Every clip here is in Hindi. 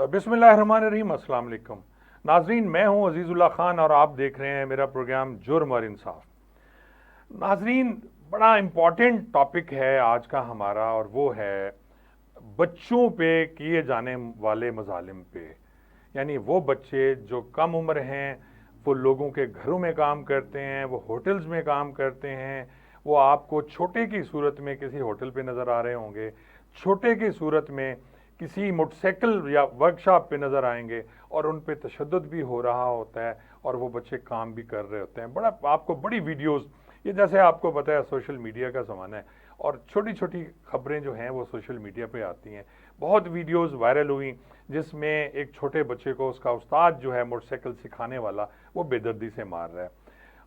बिस्मिल्लाहिर्रहमानिर्रहीम, अस्सलाम वालेकुम नाजरीन। मैं हूं अजीज़ुल्लाह खान और आप देख रहे हैं मेरा प्रोग्राम जुर्म और इंसाफ। नाजरीन, बड़ा इम्पॉर्टेंट टॉपिक है आज का हमारा, और वो है बच्चों पे किए जाने वाले मजालिम पे। यानी वो बच्चे जो कम उम्र हैं, वो लोगों के घरों में काम करते हैं, वो होटल्स में काम करते हैं। वो आपको छोटे की सूरत में किसी होटल पे नज़र आ रहे होंगे, छोटे की सूरत में किसी मोटरसाइकिल या वर्कशॉप पे नज़र आएंगे, और उन पे तशद्दुद भी हो रहा होता है और वो बच्चे काम भी कर रहे होते हैं। बड़ा आपको बड़ी वीडियोस, ये जैसे आपको पता है सोशल मीडिया का ज़माना है और छोटी छोटी खबरें जो हैं वो सोशल मीडिया पे आती हैं। बहुत वीडियोस वायरल हुई जिसमें एक छोटे बच्चे को उसका उस्ताद जो है मोटरसाइकिल सिखाने वाला, वो बेदर्दी से मार रहा है।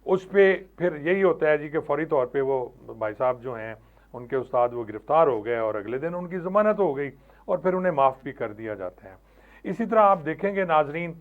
उस पे फिर यही होता है जी कि फौरी तौर पे वो भाई साहब जो हैं उनके उस्ताद वो गिरफ्तार हो गए और अगले दिन उनकी ज़मानत हो गई और फिर उन्हें माफ़ भी कर दिया जाता है। इसी तरह आप देखेंगे नाजरीन,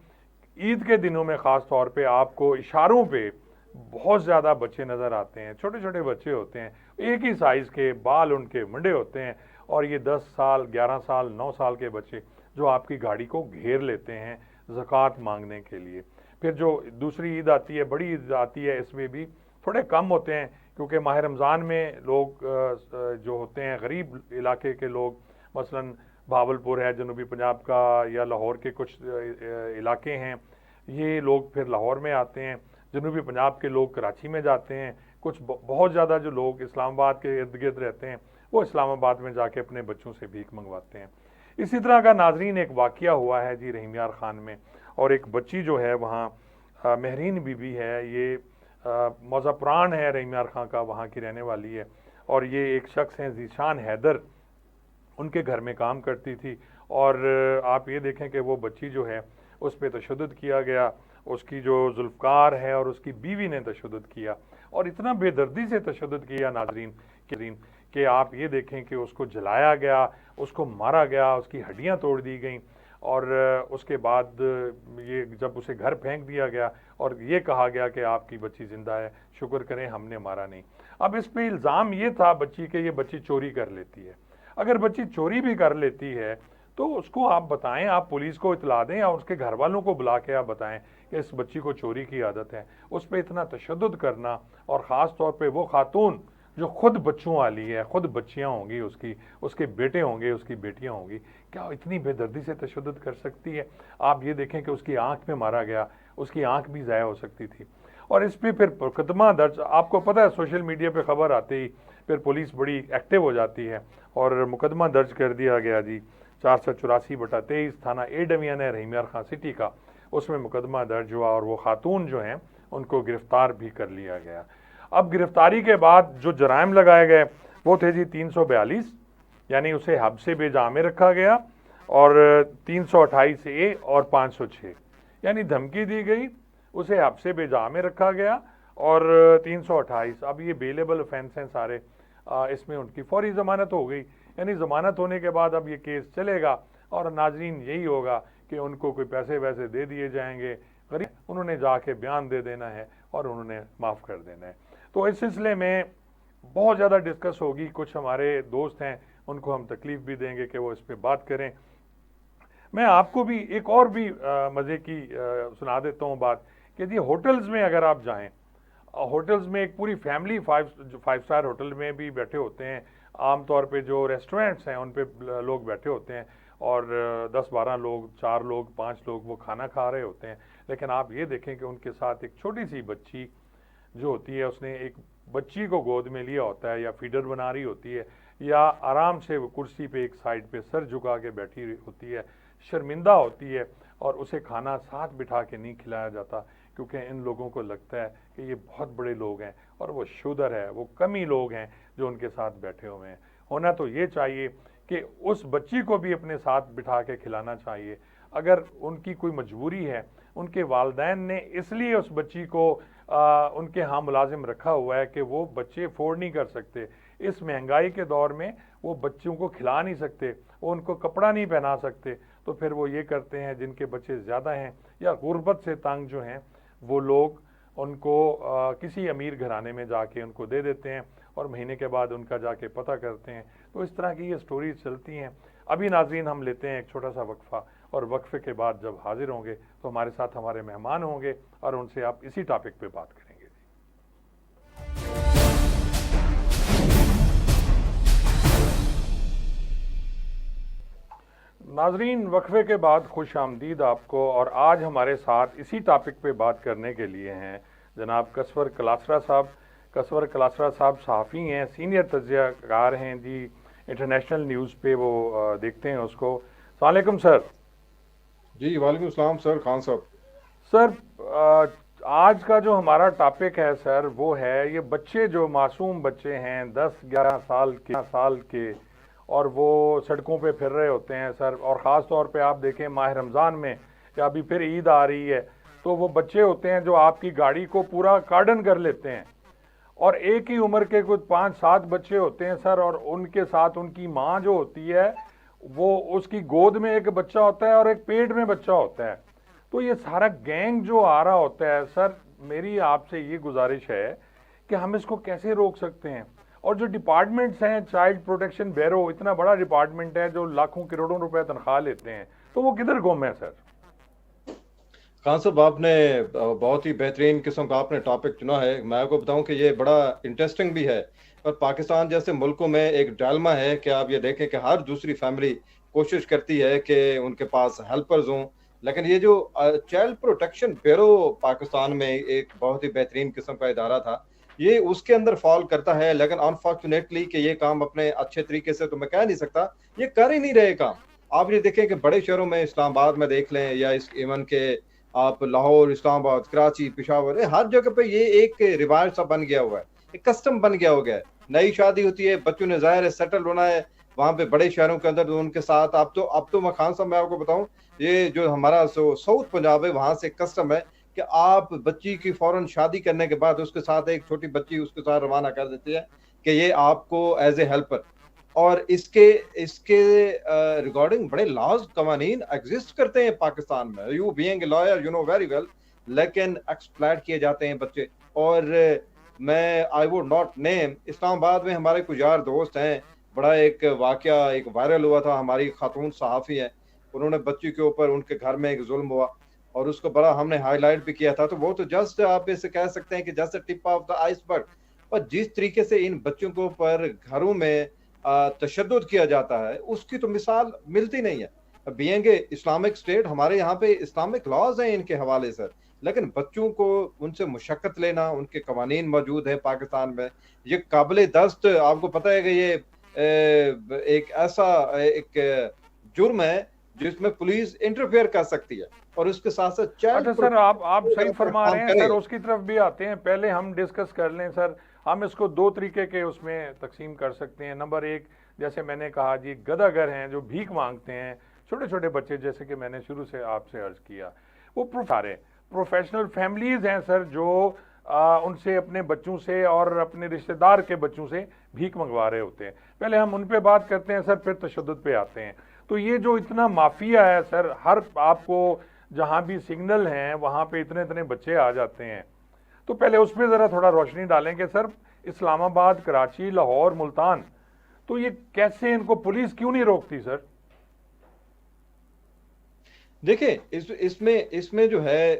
ईद के दिनों में ख़ास तौर पे आपको इशारों पे बहुत ज़्यादा बच्चे नज़र आते हैं। छोटे छोटे बच्चे होते हैं, एक ही साइज़ के, बाल उनके मंडे होते हैं, और ये 10 साल, 11 साल, 9 साल के बच्चे जो आपकी गाड़ी को घेर लेते हैं ज़कात मांगने के लिए। फिर जो दूसरी ईद आती है, बड़ी ईद आती है, इसमें भी थोड़े कम होते हैं क्योंकि माह रमज़ान में लोग जो होते हैं गरीब इलाके के लोग, मसलन भावलपुर है जनूबी पंजाब का, या लाहौर के कुछ इलाके हैं, ये लोग फिर लाहौर में आते हैं। जनूबी पंजाब के लोग कराची में जाते हैं। कुछ बहुत ज़्यादा जो लोग इस्लामाबाद के इर्द गिर्द रहते हैं वो इस्लामाबाद में जाके अपने बच्चों से भीख मंगवाते हैं। इसी तरह का नाजरीन एक वाक़या हुआ है जी रहीम यार खान में, और एक बच्ची जो है वहाँ महरीन बीबी है, ये मौज़ा पुरान है रहीम यार खान का, वहाँ की रहने वाली है, और ये एक शख्स हैं ज़ीशान हैदर, उनके घर में काम करती थी। और आप ये देखें कि वो बच्ची जो है उस पर तशद्दुद किया गया, उसकी जो जुल्फ़कार है और उसकी बीवी ने तशद्दुद किया, और इतना बेदर्दी से तशद्दुद किया नाजरीन कि आप ये देखें कि उसको जलाया गया, उसको मारा गया, उसकी हड्डियां तोड़ दी गईं, और उसके बाद ये जब उसे घर फेंक दिया गया और ये कहा गया कि आपकी बच्ची ज़िंदा है, शुक्र करें हमने मारा नहीं। अब इस पे इल्ज़ाम ये था बच्ची के, ये बच्ची चोरी कर लेती है। अगर बच्ची चोरी भी कर लेती है तो उसको आप बताएं, आप पुलिस को इतला दें या उसके घर वालों को बुला के आप बताएं कि इस बच्ची को चोरी की आदत है। उस पर इतना तशद्दुद करना, और ख़ास तौर पे वो खातून जो खुद बच्चों वाली है, खुद बच्चियां होंगी उसकी, उसके बेटे होंगे, उसकी बेटियां होंगी, क्या इतनी बेदर्दी से तशद्दुद कर सकती है? आप ये देखें कि उसकी आंख में मारा गया, उसकी आंख भी ज़ाया हो सकती थी। और इस पर फिर मुकदमा दर्ज, आपको पता है सोशल मीडिया पे खबर आते ही फिर पुलिस बड़ी एक्टिव हो जाती है और मुकदमा दर्ज कर दिया गया जी 484/23 थाना ए डिवीजन है रहीम यार खान सिटी का, उसमें मुकदमा दर्ज हुआ और वो खातून जो हैं उनको गिरफ्तार भी कर लिया गया। अब गिरफ्तारी के बाद जो जराइम लगाए गए वो थे जी 342, यानी उसे हब्से बेजा में रखा गया, और 328A और 506 यानी धमकी दी गई, उसे हब्से बेजा में रखा गया, और 328 अब ये बेलेबल ऑफेंस हैं सारे। इसमें उनकी फौरी ज़मानत हो गई, यानी ज़मानत होने के बाद अब ये केस चलेगा और नाजरीन यही होगा कि उनको कोई पैसे वैसे दे दिए जाएंगे, गरीब उन्होंने जाके बयान दे देना है और उन्होंने माफ़ कर देना है। तो इस सिलसिले में बहुत ज़्यादा डिस्कस होगी, कुछ हमारे दोस्त हैं उनको हम तकलीफ़ भी देंगे कि वो इस पर बात करें। मैं आपको भी एक और भी मज़े की सुना देता हूँ बात कि जी होटल्स में अगर आप जाएं, होटल्स में एक पूरी फैमिली फाइव स्टार होटल में भी बैठे होते हैं, आमतौर पे जो रेस्टोरेंट्स हैं उन पे लोग बैठे होते हैं, और 10-12 लोग, 4 लोग, 5 लोग वो खाना खा रहे होते हैं। लेकिन आप ये देखें कि उनके साथ एक छोटी सी बच्ची जो होती है, उसने एक बच्ची को गोद में लिया होता है, या फीडर बना रही होती है, या आराम से वो कुर्सी पे एक साइड पे सर झुका के बैठी होती है, शर्मिंदा होती है, और उसे खाना साथ बिठा के नहीं खिलाया जाता क्योंकि इन लोगों को लगता है कि ये बहुत बड़े लोग हैं और वो शुदर है, वो कम ही लोग हैं जो उनके साथ बैठे हुए हैं। होना तो ये चाहिए कि उस बच्ची को भी अपने साथ बिठा के खिलाना चाहिए। अगर उनकी कोई मजबूरी है, उनके वालिदैन ने इसलिए उस बच्ची को उनके यहाँ मुलाजिम रखा हुआ है कि वो बच्चे अफोर्ड नहीं कर सकते, इस महंगाई के दौर में वो बच्चों को खिला नहीं सकते, वो उनको कपड़ा नहीं पहना सकते, तो फिर वो ये करते हैं, जिनके बच्चे ज़्यादा हैं या गुर्बत से तंग जो हैं वो लोग उनको किसी अमीर घराने में जाके उनको दे देते हैं और महीने के बाद उनका जाके पता करते हैं। तो इस तरह की ये स्टोरीज चलती हैं। अभी नाजरीन हम लेते हैं एक छोटा सा वक्फा और वक्फे के बाद जब हाजिर होंगे तो हमारे साथ हमारे मेहमान होंगे और उनसे आप इसी टॉपिक पे बात करेंगे। नाजरीन, वक्फे के बाद खुश आमदीद आपको। और आज हमारे साथ इसी टॉपिक पे बात करने के लिए हैं जनाब कसवर कलासरा साहब। कसवर कलासरा साहब सहाफ़ी हैं, सीनियर तज्ज़ियाकार हैं जी, इंटरनेशनल न्यूज़ पे वो देखते हैं उसको। अस्सलाम वालेकुम सर। जी वालेकुम सलाम सर, खान साहब। सर, आज का जो हमारा टॉपिक है सर वो है ये बच्चे, जो मासूम बच्चे हैं 10-11 साल के और वो सड़कों पे फिर रहे होते हैं सर। और ख़ास तौर पे आप देखें माह रमज़ान में या अभी फिर ईद आ रही है तो वो बच्चे होते हैं जो आपकी गाड़ी को पूरा कार्डन कर लेते हैं। और एक ही उम्र के कुछ 5-7 बच्चे होते हैं सर, और उनके साथ उनकी माँ जो होती है वो, उसकी गोद में एक बच्चा होता है और एक पेट में बच्चा होता है। तो ये सारा गैंग जो आ रहा होता है सर, मेरी आपसे ये गुजारिश है कि हम इसको कैसे रोक सकते हैं। और जो डिपार्टमेंट्स हैं, चाइल्ड प्रोटेक्शन ब्यूरो इतना बड़ा डिपार्टमेंट है जो लाखों करोड़ों रुपए तनख्वाह लेते हैं, तो वो किधर गुम है सर? खान साहब, आपने बहुत ही बेहतरीन किस्म का आपने टॉपिक चुना है। मैं आपको बताऊं कि ये बड़ा इंटरेस्टिंग भी है। पर पाकिस्तान जैसे मुल्कों में एक डालमा है कि आप ये देखें कि हर दूसरी फैमिली कोशिश करती है कि उनके पास हेल्पर्स हों, लेकिन ये जो चाइल्ड प्रोटेक्शन ब्यूरो पाकिस्तान में एक बहुत ही बेहतरीन किस्म का इदारा था, ये उसके अंदर फॉल करता है। लेकिन अनफॉर्चुनेटली कि ये काम अपने अच्छे तरीके से तो मैं कह नहीं सकता, ये कर ही नहीं रहे काम। आप ये देखें कि बड़े शहरों में, इस्लामाबाद में देख लें या इस इवन के आप लाहौर, इस्लामाबाद, कराची, पेशावर, हर जगह पे ये एक रिवाज सा बन गया हुआ है, एक कस्टम बन गया हो गया है। नई शादी होती है, बच्चों ने जाहिर है सेटल होना है वहां पे बड़े शहरों के अंदर, तो उनके साथ अब तो मैं खान साहब मैं आपको बताऊं, ये जो हमारा साउथ पंजाब है वहां से कस्टम है कि आप बच्ची की फौरन शादी करने के बाद उसके साथ एक छोटी बच्ची उसके साथ रवाना कर देती है कि ये आपको एज ए हेल्पर। और इसके इसके रिगार्डिंग बड़े लॉज कवानीन एग्जिस्ट करते हैं पाकिस्तान में। You being a lawyer you know very well, लेकिन एक्सप्लॉइट किए जाते हैं बच्चे। और मैं I would not name, Islamabad में हमारे कुछ यार दोस्त हैं, बड़ा एक वाकया एक वायरल हुआ था। हमारी खातून सहाफ़ी हैं, उन्होंने बच्ची के ऊपर, उनके घर में एक जुल्म हुआ और उसको बड़ा हमने हाईलाइट भी किया था। तो वो तो जस्ट आप इसे कह सकते हैं कि just tip of the iceberg. पर जिस तरीके से इन बच्चों के ऊपर घरों में तशद्दुद किया जाता है, उसकी तो मिसाल मिलती नहीं है। बीइंग ए इस्लामिक स्टेट, हमारे यहाँ पे इस्लामिक लॉज हैं इनके हवाले से, लेकिन बच्चों को उनसे मुशक्कत लेना, उनके कवानीन मौजूद है पाकिस्तान में। ये काबिल दस्त, आपको पता है कि ये एक ऐसा एक जुर्म है जिसमें पुलिस इंटरफेयर कर सकती है और उसके साथ साथ अच्छा चाइल्ड सर, आप सही फरमा काम रहे हैं करे। सर, उसकी तरफ भी आते हैं। पहले हम डिस्कस कर लें सर, हम इसको दो तरीके के उसमें तकसीम कर सकते हैं। नंबर एक, जैसे मैंने कहा जी, गदागर हैं जो भीख मांगते हैं, छोटे छोटे बच्चे, जैसे कि मैंने शुरू से आपसे अर्ज किया। वो सारे प्रोफेशनल फैमिलीज हैं सर जो उनसे, अपने बच्चों से और अपने रिश्तेदार के बच्चों से भीख मंगवा रहे होते हैं। पहले हम उन पे बात करते हैं सर, फिर तशद्दुद पे आते हैं। तो ये जो इतना माफिया है सर, हर आपको जहां भी सिग्नल हैं वहां पे इतने इतने बच्चे आ जाते हैं। तो पहले उस पर जरा थोड़ा रोशनी डालेंगे सर। इस्लामाबाद, कराची, लाहौर, मुल्तान, तो ये कैसे, इनको पुलिस क्यों नहीं रोकती सर? देखिए, इसमें इसमें जो है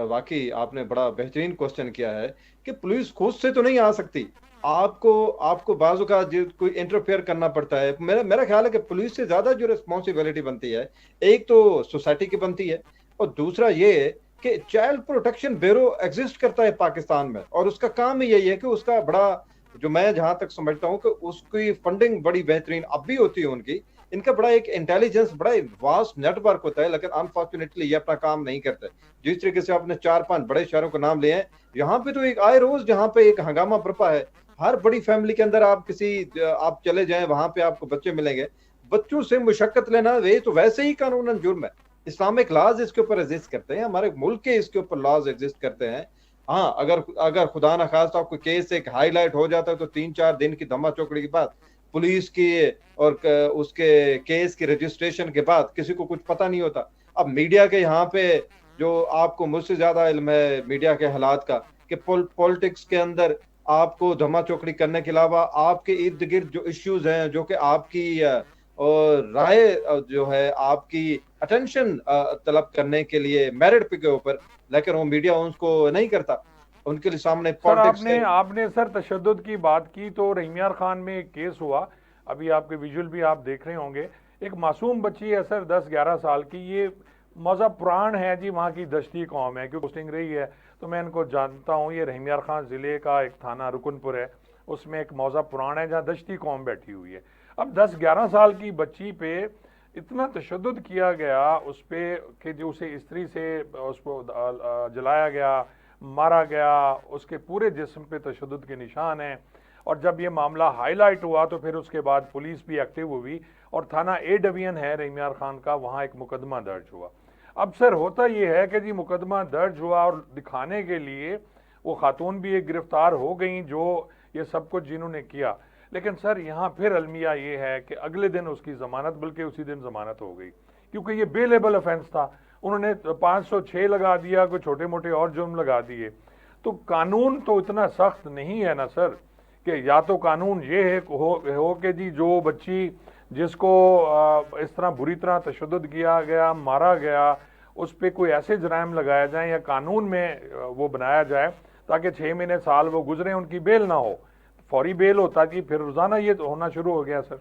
वाकई आपने बड़ा बेहतरीन क्वेश्चन किया है कि पुलिस खुद से तो नहीं आ सकती। आपको आपको बाजू का जो कोई इंटरफेयर करना पड़ता है। मेरा मेरा ख्याल है कि पुलिस से ज्यादा जो रिस्पॉन्सिबिलिटी बनती है, एक तो सोसाइटी की बनती है और दूसरा ये है कि चाइल्ड प्रोटेक्शन ब्यूरो एग्जिस्ट करता है पाकिस्तान में और उसका काम ही यही है कि उसका बड़ा, जो मैं जहां तक समझता हूं कि उसकी फंडिंग बड़ी बेहतरीन अब भी होती है उनकी। इनका बड़ा एक इंटेलिजेंस, बड़ा वास्ट नेटवर्क होता है, लेकिन अनफॉर्चुनेटली ये अपना काम नहीं करते। जिस तरीके से आपने 4-5 बड़े शहरों का नाम लिए हैं, यहाँ पे तो एक आए रोज जहाँ पे एक हंगामा बरपा है। हर बड़ी फैमिली के अंदर आप चले जाएं, वहां पे आपको बच्चे मिलेंगे। बच्चों से मुशक्कत लेना वे तो वैसे ही कानूनन जुर्म है। इस्लामिक लॉज इसके ऊपर एग्जिस्ट करते हैं, हमारे मुल्क के इसके ऊपर लॉज एग्जिस्ट करते हैं। हाँ, अगर अगर खुदा ना खास्ता कोई केस एक हाईलाइट हो जाता है तो 3-4 दिन की धम्मा चौकड़ी के बाद पुलिस की और उसके केस की रजिस्ट्रेशन के बाद किसी को कुछ पता नहीं होता। अब मीडिया के यहाँ पे, जो आपको मुझसे ज्यादा इल्म है मीडिया के हालात का, कि पॉलिटिक्स के अंदर आपको धमा चौकड़ी करने के अलावा आपके इर्द गिर्द जो इश्यूज हैं, जो कि आपकी और राय जो है आपकी अटेंशन तलब करने के लिए मेरिट पे के ऊपर, लेकिन वो मीडिया उसको नहीं करता, उनके लिए सामने सर पॉलिटिक्स आपने है। आपने सर तशद्दुद की बात की तो रहीम यार खान में एक केस हुआ, अभी आपके विजुअल भी आप देख रहे होंगे। एक मासूम बच्ची है सर 10-11 साल की, ये मौजा पुराण है जी, वहाँ की दश्ती कौम है क्योंकि पोस्टिंग रही है तो मैं इनको जानता हूँ। ये रहीम यार खान ज़िले का एक थाना रुकनपुर है, उसमें एक मौजा पुराण है जहाँ दश्ती कौम बैठी हुई है। अब 10-11 साल की बच्ची पे इतना तशद्दुद किया गया उस पे कि जो उसे स्त्री से उसको जलाया गया, मारा गया, उसके पूरे जिस्म पे तशद्दुद के निशान हैं। और जब ये मामला हाईलाइट हुआ तो फिर उसके बाद पुलिस भी एक्टिव हुई और थाना ए डिवीजन है रहीम यार खान का, वहाँ एक मुकदमा दर्ज हुआ। अब सर होता ये है कि जी मुकदमा दर्ज हुआ और दिखाने के लिए वो खातून भी एक गिरफ्तार हो गई जो ये सब कुछ जिन्होंने किया। लेकिन सर यहाँ फिर अलमिया ये है कि अगले दिन उसकी जमानत, बल्कि उसी दिन जमानत हो गई क्योंकि ये बेलेबल ऑफेंस था। उन्होंने 506 लगा दिया, कोई छोटे मोटे और जुर्म लगा दिए। तो कानून तो इतना सख्त नहीं है ना सर, कि या तो कानून ये है हो कि जी जो बच्ची जिसको इस तरह बुरी तरह तशद्दुद किया गया, मारा गया, उस पर कोई ऐसे जराइम लगाया जाए या कानून में वो बनाया जाए ताकि 6 महीने साल वो गुजरे उनकी बेल ना हो, फौरी बेल होता कि फिर रोजाना ये तो होना शुरू हो गया सर।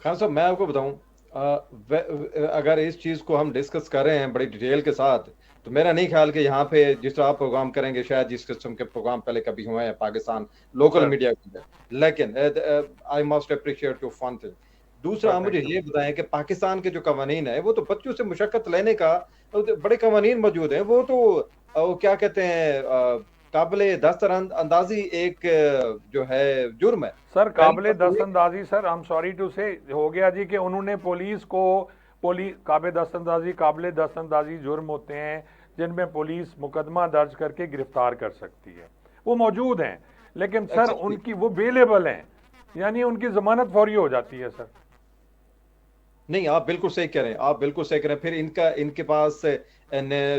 खान साहब मैं आपको बताऊं, अगर इस चीज को हम डिस्कस कर रहे हैं बड़ी डिटेल के साथ, तो मेरा नहीं ख्याल कि यहाँ पे जिस तरह आप प्रोग्राम करेंगे शायद जिस किस्म के प्रोग्राम पहले कभी हुए हैं पाकिस्तान लोकल सर मीडिया के अंदर। लेकिन I must appreciate you one thing. दूसरा सर आप मुझे थैंक यू। ये बताएं कि पाकिस्तान के जो कवानीन है वो तो बच्चों से मुशक्कत लेने का बड़े कवानीन मौजूद हैं, वो तो वो क्या कहते हैं, काबिल दस्तर अंदाजी एक जो है जुर्म है। सर पहली काबिले बात तो ये दस्तंदाजी sir, I am sorry to say हो गया जी कि उन्होंने पुलिस को, पुलिस काबिले दस्तंदाजी जुर्म होते हैं जिनमें पुलिस मुकदमा दर्ज करके गिरफ्तार कर सकती है, वो मौजूद हैं। लेकिन सर एग्जैक्टली। उनकी वो बेलेबल हैं, यानी उनकी जमानत फौरी हो जाती है सर। नहीं, आप बिल्कुल सही कह रहे हैं, आप बिल्कुल सही कह रहे हैं। फिर इनका इनके पास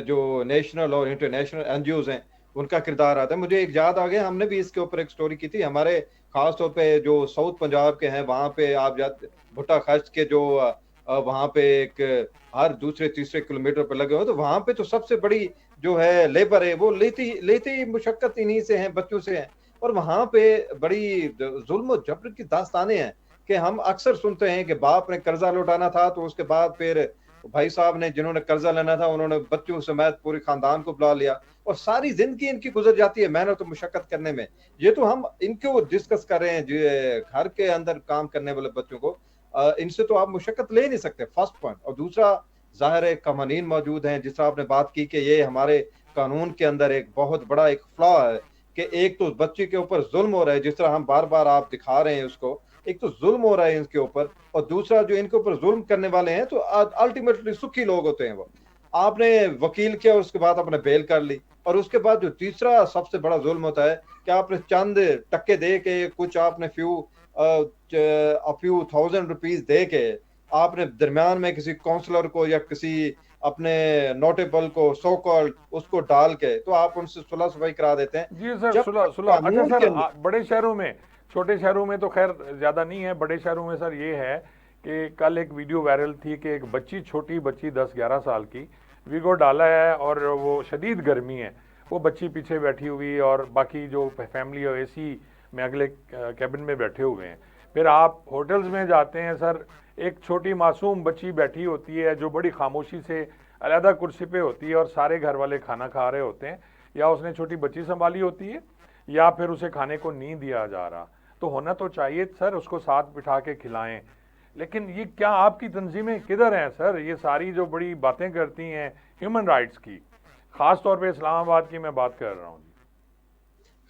जो नेशनल और इंटरनेशनल एनजीओज हैं उनका किरदार आता है। मुझे एक याद आ गया, हमने भी इसके ऊपर एक स्टोरी की थी। हमारे खास तौर पे जो साउथ पंजाब के हैं वहां पे आप जाते भुट्टा खर्च के जो वहां पे एक हर दूसरे तीसरे किलोमीटर पर लगे हो, तो वहां पे तो सबसे बड़ी जो है लेबर है वो लेती लेती मुशक्कत इन्हीं से हैं, बच्चों से हैं। और वहां पे बड़ी जुल्म और जबर की दास्तानें हैं कि हम अक्सर सुनते हैं कि बाप ने कर्जा लौटाना था तो उसके बाद फिर भाई साहब ने जिन्होंने कर्जा लेना था उन्होंने बच्चों समेत पूरे खानदान को बुला लिया और सारी जिंदगी इनकी गुजर जाती है मेहनत और मुशक्कत करने में। ये तो हम इनको डिस्कस कर रहे हैं जो घर के अंदर काम करने वाले बच्चों को, इनसे तो आप मुशक्कत ले नहीं सकते, फर्स्ट पॉइंट। और दूसरा, जाहिर है कवानीन मौजूद हैं, जिस तरह आपने बात की कि ये हमारे कानून के अंदर एक बहुत बड़ा एक फ्लॉ है कि एक तो बच्चे के ऊपर जुल्म हो रहा है, जिस तरह हम बार बार आप दिखा रहे हैं उसको, एक तो जुल्म हो रहा है इनके ऊपर, और दूसरा जो इनके ऊपर जुल्म करने वाले हैं तो अल्टीमेटली सुखी लोग होते हैं। वो आपने वकील किया, उसके बाद आपने बेल कर ली, और उसके बाद जो तीसरा सबसे बड़ा जुल्म होता है कि आपने चंद टक्के दे के, कुछ आपने फ्यू थाउजेंड रुपीज दे के आपने दरमियान में किसी काउंसलर को या किसी अपने नोटेबल को सो कॉल्ड उसको डाल के तो आप उनसे सुलह सफाई करा देते हैं। जी सर, जब सुलह तक सुलह, अच्छा कानून सर के अंदर बड़े शहरों में, छोटे शहरों में तो खैर ज़्यादा नहीं है, बड़े शहरों में सर ये है कि कल एक वीडियो वायरल थी कि एक बच्ची, छोटी बच्ची 10-11 साल की, वीगो डाला है और वो शदीद गर्मी है, वो बच्ची पीछे बैठी हुई और बाकी जो फैमिली और एसी में अगले कैबिन में बैठे हुए हैं। फिर आप होटल्स में जाते हैं सर, एक छोटी मासूम बच्ची बैठी होती है जो बड़ी खामोशी से अलहदा कुर्सी पे होती है और सारे घर वाले खाना खा रहे होते हैं, या उसने छोटी बच्ची संभाली होती है या फिर उसे खाने को नहीं दिया जा रहा। तो होना तो चाहिए सर उसको साथ बिठा के खिलाएं। लेकिन ये क्या आपकी तंजीमें किधर हैं सर, ये सारी जो बड़ी बातें करती हैं ह्यूमन राइट्स की, खास तौर पे इस्लामाबाद की मैं बात कर रहा हूँ।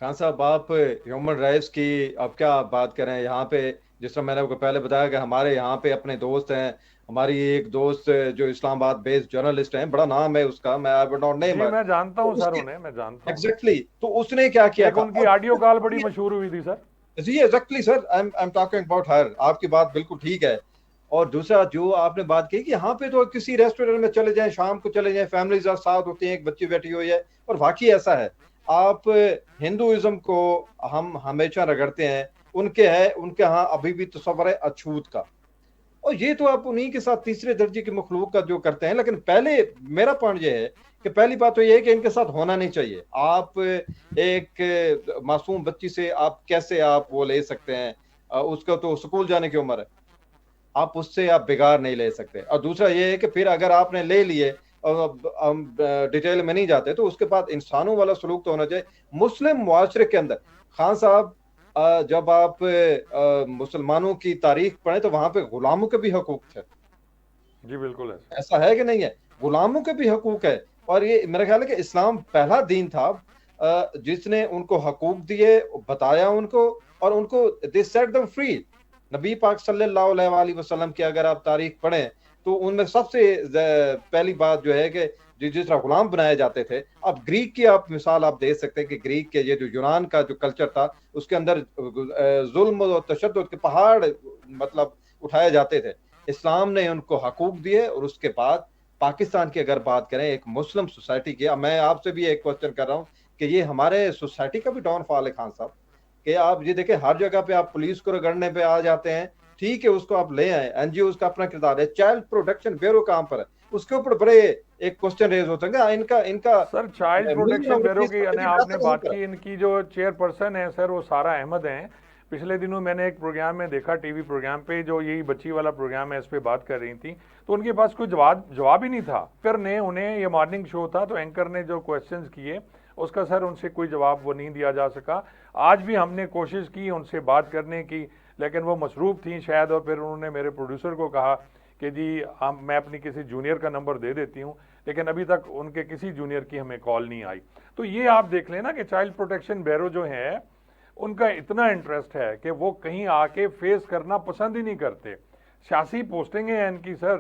खान साहब, आप ह्यूमन राइट्स की अब क्या आप बात करें यहाँ पे। जिस तरह मैंने आपको पहले बताया कि हमारे यहाँ पे अपने दोस्त हैं, हमारी एक दोस्त जो इस्लामाबाद बेस्ड जर्नलिस्ट हैं, बड़ा नाम है उसका, मैं आई वुड नॉट नेम जी हर, मैं जानता तो हूँ सर, उसके उन्हें मैं जानता हूँ। एग्जैक्टली तो उसने क्या किया एक था। उनकी और ऑडियो कॉल बड़ी मशहूर हुई थी सर। जी exactly sir, I am talking about her, आपकी बात बिल्कुल ठीक है। और दूसरा जो आपने बात की कि यहाँ पे तो किसी रेस्टोरेंट में चले जाएं, शाम को चले जाएं, फैमिली साथ होती है, एक बच्ची बैठी हुई है, और वाकई ऐसा है। आप हिंदुइज्म को हम हमेशा रगड़ते हैं, उनके है, उनके यहाँ अभी भी तस्वर है अछूत का। और ये तो आप उन्हीं के साथ तीसरे दर्जे की मखलूक का जो करते हैं। लेकिन पहले मेरा पॉइंट ये है कि पहली बात तो ये है कि इनके साथ होना नहीं चाहिए। आप एक मासूम बच्ची से आप कैसे आप वो ले सकते हैं, उसका तो स्कूल जाने की उम्र है, आप उससे आप बिगाड़ नहीं ले सकते। और दूसरा ये है कि फिर अगर आपने ले लिए, और अब हम डिटेल में नहीं जाते, तो उसके बाद इंसानों वाला सलूक तो होना चाहिए। मुस्लिम मुआशरे के अंदर खान साहब, जब आप मुसलमानों की तारीख पढ़ें तो वहां पे गुलामों के भी हकूक थे। जी बिल्कुल है। ऐसा है कि नहीं है? गुलामों के भी हकूक है। और ये मेरा ख्याल है कि इस्लाम पहला दीन था जिसने उनको हकूक दिए, बताया उनको, और उनको दे सेट देम फ्री। नबी पाक सल्लल्लाहु अलैहि वसल्लम की अगर आप तारीख पढ़ें तो उनमें सबसे पहली बात जो है कि जिस तरह गुलाम बनाए जाते थे। अब ग्रीक की आप मिसाल आप दे सकते हैं कि ग्रीक के ये जो यूनान का जो कल्चर था, उसके अंदर जुल्म और तशद्दुद के पहाड़ मतलब उठाए जाते थे। इस्लाम ने उनको हकूक दिए। और उसके बाद पाकिस्तान की अगर बात करें, एक मुस्लिम सोसाइटी की, अब मैं आपसे भी एक क्वेश्चन कर रहा हूँ कि ये हमारे सोसाइटी का भी डाउनफॉल है खान साहब, कि आप ये देखें हर जगह पे आप पुलिस को रगड़ने पे आ जाते हैं। ठीक है, उसको आप ले आए, एनजीओ का अपना किरदार है, चाइल्ड प्रोटेक्शन ब्यूरो कहाँ पर है, उसके ऊपर बड़े एक क्वेश्चन रेज होते हैं। इनका इनका sir child million protection of bureau rupees की का आपने जाता कहाँ बात पर की, इनकी जो चेयरपर्सन है सर वो सारा अहमद हैं। पिछले दिनों मैंने एक प्रोग्राम में देखा, टीवी प्रोग्राम पे, जो यही बच्ची वाला प्रोग्राम है, इस पे बात कर रही थी, तो उनके पास कोई जवाब ही नहीं था। फिर ने उन्हें, ये मॉर्निंग शो था, तो एंकर ने जो क्वेश्चंस किए उसका सर उनसे कोई जवाब वो नहीं दिया जा सका। आज भी हमने कोशिश की उनसे बात करने की, लेकिन वो मसरूफ़ थी शायद, और फिर उन्होंने मेरे प्रोड्यूसर को कहा कि जी मैं अपनी किसी जूनियर का नंबर दे देती हूँ, लेकिन अभी तक उनके किसी जूनियर की हमें कॉल नहीं आई। तो ये आप देख लेना कि चाइल्ड प्रोटेक्शन ब्यूरो जो है, उनका इतना इंटरेस्ट है कि वो कहीं आके फेस करना पसंद ही नहीं करते। सियासी पोस्टिंग है इनकी सर,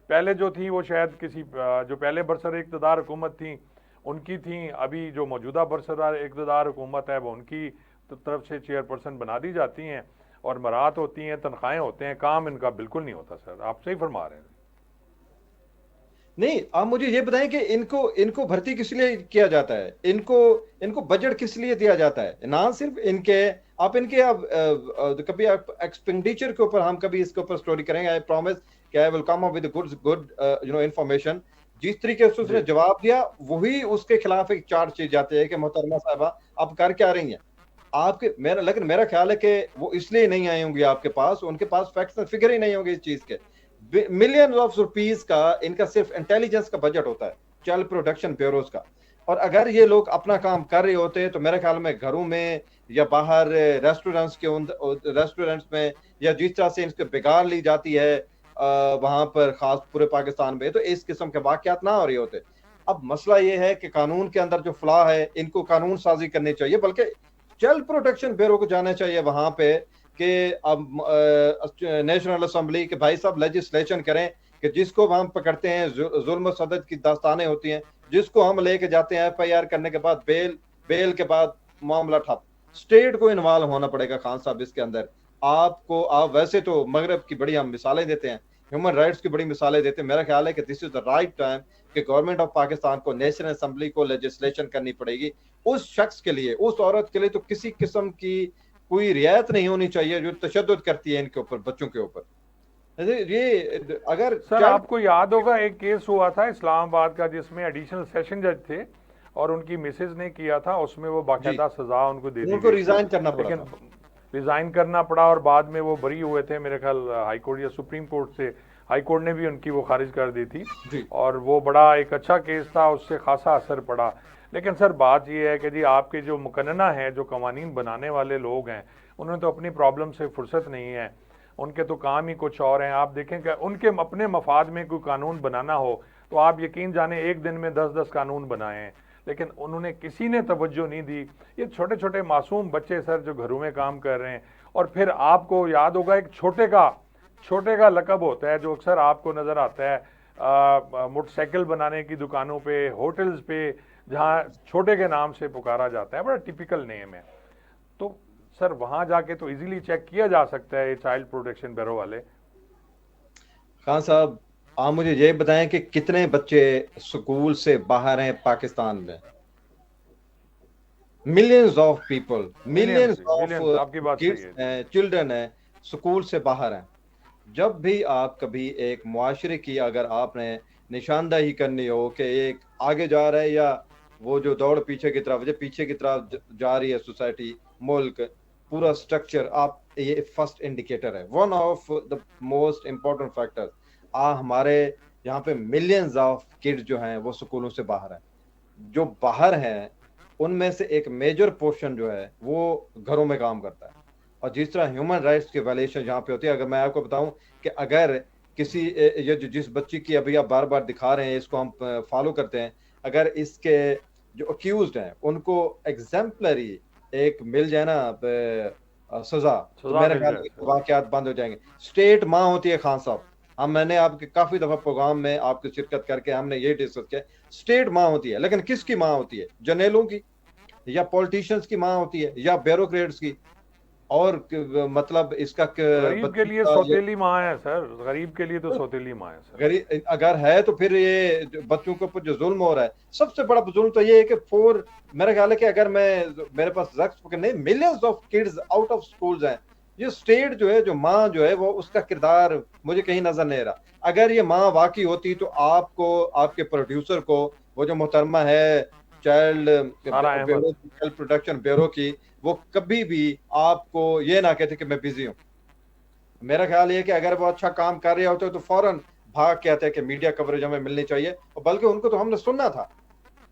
पहले जो थी वो शायद किसी जो पहले बरसर इक़्तिदार हुकूमत थी उनकी थी, अभी जो मौजूदा बरसर इक़्तिदार हुकूमत है वो उनकी तरफ से चेयरपर्सन बना दी जाती हैं, और मरात होती हैं, तनख्वाहें होते हैं, काम इनका बिल्कुल नहीं होता। सर आप सही फरमा रहे हैं। नहीं, आप मुझे ये बताएं कि इनको इनको भर्ती किस लिए किया जाता है, इनको इनको बजट किस लिए दिया जाता है? ना सिर्फ इनके, आप इनके कभी आप एक्सपेंडिचर के ऊपर, हम कभी इसके ऊपर स्टोरी करेंगे, आई प्रॉमिस कि I will come up with good information. जिस तरीके से उसने जवाब दिया, वही उसके खिलाफ एक चार्ज चीज जाती है कि मोहतरमा साहबा आप कर क्या रही हैं आपके। मेरा लेकिन मेरा ख्याल है कि वो इसलिए नहीं आई होंगी आपके पास, उनके पास फैक्ट्स एंड फिगर ही नहीं होंगे इस चीज के। मिलियन ऑफ रुपीस का इनका सिर्फ इंटेलिजेंस का बजट होता है, चाइल्ड प्रोटेक्शन ब्यूरोज का। और अगर ये लोग अपना काम कर रहे होते तो मेरे ख्याल में घरों में या बाहर रेस्टोरेंट्स में, या जिस तरह से इनसे बिगाड़ ली जाती है वहां पर, खास पूरे पाकिस्तान में, तो इस किस्म के वाकयात ना हो रहे होते। अब मसला ये है कि कानून के अंदर जो फलाह है, इनको कानून साजी करनी चाहिए, बल्कि चाइल्ड प्रोटेक्शन ब्यूरो को जाना चाहिए वहां पे कि अब नेशनल असेंबली के भाई साहब लेजिस्लेशन करें कि जिसको हम पकड़ते हैं, जुल्म सदद की दास्तानें होती हैं, जिसको हम लेके जाते हैं एफआईआर करने के बाद, बेल के बाद मामला ठप, स्टेट को इन्वॉल्व होना पड़ेगा खान साहब इसके अंदर। आपको, आप वैसे तो मगरब की बड़ी हम मिसालें देते हैं, ह्यूमन राइट्स की बड़ी मिसालें देते हैं। मेरा ख्याल है कि this is the right time कि गवर्नमेंट ऑफ पाकिस्तान को, नेशनल असेंबली को लेजिस्लेशन करनी पड़ेगी उस शख्स के लिए, उस औरत के लिए तो किसी किस्म की कोई रियायत नहीं होनी चाहिए जो तशद्दुद करती है इनके ऊपर, बच्चों के ऊपर। ये अगर सर आपको याद होगा एक केस हुआ था इस्लामाबाद का, जिसमें एडिशनल सेशन जज थे और उनकी मिसेज ने किया था, उसमें वो बाकायदा सजा उनको दे दी, उनको रिजाइन करना पड़ा, लेकिन रिजाइन करना पड़ा, और बाद में वो बरी हुए थे मेरे ख्याल हाई कोर्ट या सुप्रीम कोर्ट से। हाई कोर्ट ने भी उनकी वो खारिज कर दी थी, और वो बड़ा एक अच्छा केस था, उससे खासा असर पड़ा। लेकिन सर बात ये है कि जी आपके जो मुकन्ना है, जो कवानीन बनाने वाले लोग हैं, उन्होंने तो अपनी प्रॉब्लम से फुर्सत नहीं है, उनके तो काम ही कुछ और हैं। आप देखें कि उनके अपने मफाद में कोई कानून बनाना हो तो आप यकीन जाने एक दिन में 10-10 कानून बनाए हैं, लेकिन उन्होंने किसी ने तवज्जो नहीं दी। ये छोटे छोटे मासूम बच्चे सर जो घरों में काम कर रहे हैं, और फिर आपको याद होगा एक छोटे का लकब होता है जो अक्सर आपको नजर आता है मोटरसाइकिल बनाने की दुकानों पे, होटल्स पे, जहाँ छोटे के नाम से पुकारा जाता है, बड़ा टिपिकल नेम है। तो सर वहां जाके तो इजीली चेक किया जा सकता है ये चाइल्ड प्रोटेक्शन ब्यूरो वाले। खान साहब आप मुझे ये बताएं कि कितने बच्चे स्कूल से बाहर हैं पाकिस्तान में? Millions of people, millions of millions, आपकी बात सही किड्स है जी। हैं, चिल्ड्रन हैं, स्कूल से बाहर हैं। जब भी आप कभी एक मुआशरे की अगर आपने निशानदाही करनी हो कि एक आगे जा रहा है या वो जो दौड़ पीछे की तरफ, जो पीछे की तरफ जा रही है सोसाइटी, मुल्क, पूरा स्ट्रक्चर, आप ये फर्स्ट इंडिकेटर है, one of the most important factor. हमारे यहाँ पे मिलियंस ऑफ किड्स जो हैं वो स्कूलों से बाहर हैं। जो बाहर हैं उनमें से एक मेजर पोर्शन जो है वो घरों में काम करता है। और जिस तरह ह्यूमन राइट्स की वायलेशन जहाँ पे होती है, अगर मैं आपको बताऊं कि अगर किसी ये जिस बच्ची की अभी आप बार बार दिखा रहे हैं, इसको हम फॉलो करते हैं, अगर इसके जो अक्यूज्ड हैं उनको एग्जाम्पलरी एक मिल जाए ना सजा, तो सजा मेरे मिल ख्याल जाए में सर। वाकयात बंद हो जाएंगे। स्टेट माँ होती है खान साहब, हम मैंने आपके काफी दफा प्रोग्राम में आपकी शिरकत करके हमने ये डिस्कस किया, स्टेट माँ होती है, लेकिन किसकी माँ होती है? जर्नेलों की या पॉलिटिशियंस की माँ होती है या ब्यूरोक्रेट्स की? और मतलब इसका गरीब के बच्ची लिए का ये सौतेली माँ है सर, गरीब के लिए तो सौतेली माँ है सर। गरीब अगर है तो फिर ये जो बच्चों के ऊपर जो जुल्म हो रहा है, सबसे बड़ा जुल्म तो ये है कि फोर, मेरा ख्याल है कि अगर मैं मेरे पास नहीं, millions of kids out of schools हैं। ये स्टेट जो है, जो माँ जो है, वो उसका किरदार मुझे कहीं नजर नहीं रहा। अगर ये माँ वाकई होती तो आपको, आपके प्रोड्यूसर को, वो जो मोहतरमा है child Sara Ahmad. Bureau, child protection bureau की, वो कभी भी आपको ये ना कहते कि मैं बिजी हूँ। मेरा ख्याल ये है कि अगर वो अच्छा काम कर रहे होते तो फौरन भाग के आते हैं कि मीडिया कवरेज हमें मिलनी चाहिए, और बल्कि उनको तो हमने सुनना था,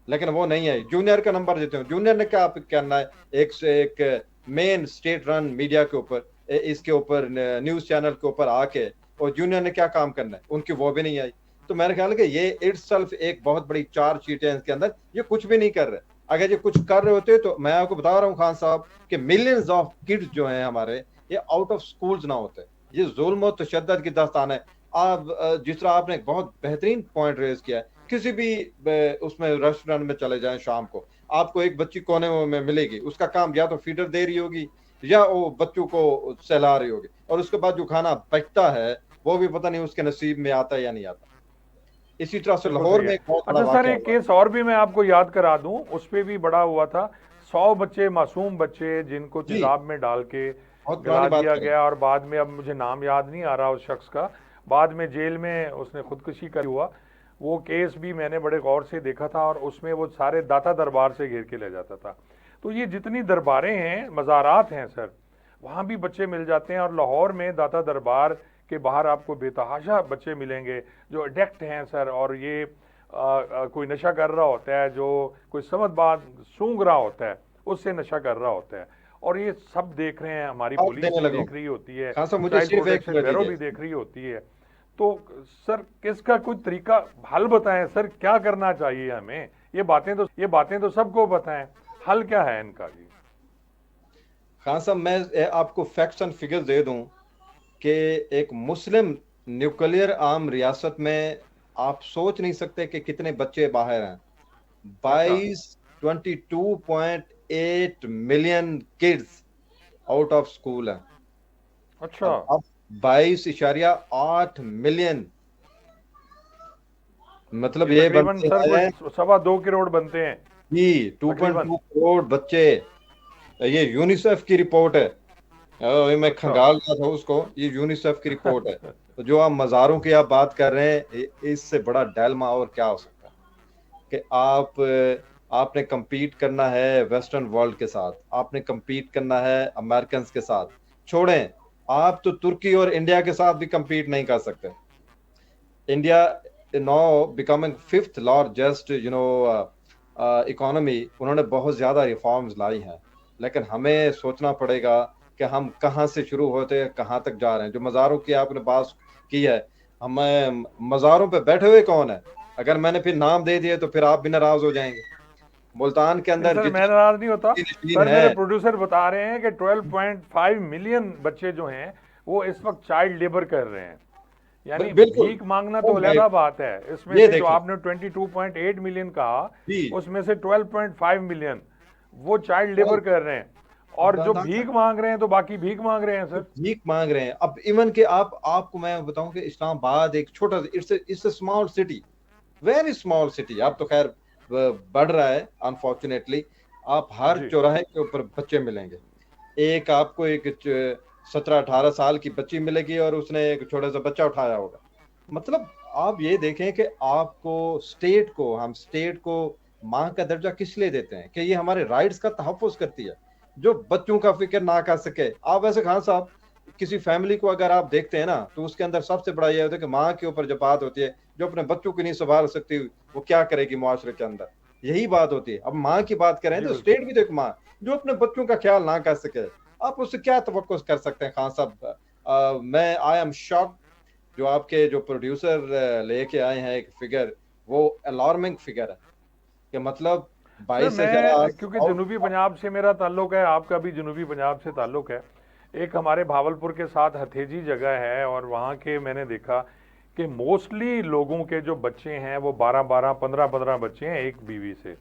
लेकिन वो नहीं है। जूनियर का नंबर देते हो, जूनियर ने क्या करना है? एक से एक मेन स्टेट रन मीडिया के ऊपर, इसके ऊपर न्यूज चैनल के ऊपर आके, और जूनियर ने क्या काम करना है? उनकी वो भी नहीं आई। तो मेरे ख्याल है कि ये इटसेल्फ एक बहुत बड़ी चार्ज शीट है इसके अंदर, ये कुछ भी नहीं कर रहे। अगर ये कुछ कर रहे होते तो मैं आपको बता रहा हूँ खान साहब कि मिलियंस ऑफ किड्स जो हैं हमारे, ये आउट ऑफ स्कूल्स ना होते। ये जुल्म और तशद्दुद की दास्तान है। आप जिस तरह आपने एक बहुत बेहतरीन पॉइंट रेज किया है, किसी भी उसमें रेस्टोरेंट में चले जाएं शाम को, आपको एक बच्ची कोने में मिलेगी, उसका काम या तो फीडर दे रही होगी या वो बच्चों को सहला रही होगी, और उसके बाद जो खाना बचता है वो भी पता नहीं उसके नसीब में आता है या नहीं आता। इसी तरह से बिल्कुल लाहौर सही में है। एक बहुत बड़ा अच्छा सर, वाकया एक हुआ। केस और भी मैं आपको याद करा दूं, उस पे भी बड़ा हुआ था। 100 बच्चे, मासूम बच्चे, जिनको जी, तेजाब में डाल के बहुत पुरानी गला बात दिया करें। गया, और बाद में, अब मुझे नाम याद नहीं आ रहा उस शख्स का, बाद में जेल में उसने खुदकुशी कर हुआ। वो केस भी मैंने बड़े गौर से देखा था, और उसमें वो सारे दाता दरबार से घेर के ले जाता था। तो ये जितनी दरबारें हैं, मज़ारात हैं सर, वहाँ भी बच्चे मिल जाते हैं। और लाहौर में दाता दरबार के बाहर आपको बेतहाशा बच्चे मिलेंगे जो अडेक्ट हैं सर, और ये कोई नशा कर रहा होता है, जो कोई समझ बात सूंघ रहा होता है, उससे नशा कर रहा होता है। और ये सब देख रहे हैं, हमारी आप पुलिस देने भी लगा हूं। देख रही होती है, खान साहब मुझे चाइल्ड सिर्फ एक प्रोटेक्शन मिनट ब्यूरो दीजिए। भी देख रही होती है। तो सर, किसका कोई तरीका हल बताएं सर, क्या करना चाहिए हमें? ये बातें तो सबको बताएं, हल क्या है इनका जी? खान साहब मैं आपको फैक्ट्स एंड फिगर्स दे दूं कि एक मुस्लिम न्यूक्लियर आर्म रियासत में आप सोच नहीं सकते कि कितने बच्चे बाहर हैं। अच्छा। 22.8 million kids out of school हैं। अच्छा। अब 22.8 मिलियन, मतलब ये ये तकरीबन बनते सर हैं कोई 2.25 करोड़ बनते हैं जी तकरीबन। 2.2 करोड़ बच्चे। ये यूनिसेफ की रिपोर्ट है। ये मैं अच्छा। खंगाल रहा था उसको, ये यूनिसेफ की रिपोर्ट है। तो जो आप मज़ारों की आप बात कर रहे हैं, इससे बड़ा डायलेमा और क्या हो सकता है कि आपने compete करना है वेस्टर्न वर्ल्ड के साथ, आपने compete करना है अमेरिकन के साथ। छोड़ें, आप तो तुर्की और इंडिया के साथ भी compete नहीं कर सकते। India now becoming fifth largest economy, उन्होंने बहुत ज्यादा रिफॉर्म्स लाई हैं, लेकिन हमें सोचना पड़ेगा कि हम कहाँ से शुरू होते हैं, कहाँ तक जा रहे हैं। जो मज़ारों की आपने बात की है, हमें मज़ारों पे बैठे हुए कौन है? अगर मैंने फिर नाम दे दिए तो फिर आप भी नाराज हो जाएंगे। मुल्तान के नहीं अंदर सर, मैं जितने नाराज नहीं होता। नशीन सर, है। मेरे प्रोड्यूसर बता रहे हैं कि 12.5 मिलियन बच्चे जो हैं, वो इस वक्त चाइल्ड लेबर कर रहे हैं। यानी बिल्कुल, भीख मांगना ओ तो भाई, अलग बात है। इसमें ये से जो देखें आपने 22.8 मिलियन कहा, जी। उसमें से 12.5 मिलियन वो चाइल्ड लेबर अब कर रहे हैं। अब और जो भीख मांग रहे हैं, तो बाकी भीख मांग रहे हैं जो सर। भीख मांग रहे हैं, अब इवन के आपको मैं बताऊं कि इस्लामाबाद एक छोटा, it's a small city, very small city. अब तो खैर बढ़ रहा है अनफॉर्चुनेटली, आप हर जी चौराहे के ऊपर बच्चे मिलेंगे। एक आपको एक 17-18 साल की बच्ची मिलेगी और उसने एक छोटा सा बच्चा उठाया होगा। मतलब आप ये देखें कि आपको हम स्टेट को माँ का दर्जा किस लिए देते हैं कि ये हमारे राइट्स का तहफ़्फ़ुज़ करती है, जो बच्चों का फ़िक्र ना कर सके। आप वैसे खान साहब किसी फैमिली को अगर आप देखते हैं ना, तो उसके अंदर सबसे बड़ा ये होता है कि माँ के ऊपर जब बात होती है, जो अपने बच्चों को नहीं सँभाल सकती, वो क्या करेगी मुआशरे के अंदर? यही बात होती है। अब माँ की बात करें जी तो बिल्कुल। स्टेट भी तो एक माँ है, जो अपने बच्चों का ख्याल ना कर सके। आप उससे क्या तवक्कुह कर सकते हैं खान साहब? मैं आई एम शॉक्ड जो आपके जो प्रोड्यूसर लेके आए हैं एक फिगर, वो अलार्मिंग फिगर है कि मतलब सर 22,000 मैं क्योंकि जनूबी पंजाब से मेरा ताल्लुक है, आपका भी जनूबी पंजाब से ताल्लुक है। एक हमारे भावलपुर के साथ हथेजी जगह है और वहाँ के मैंने देखा कि मोस्टली लोगों के जो बच्चे हैं वो 12-12, 15-15 बच्चे हैं एक बीवी से।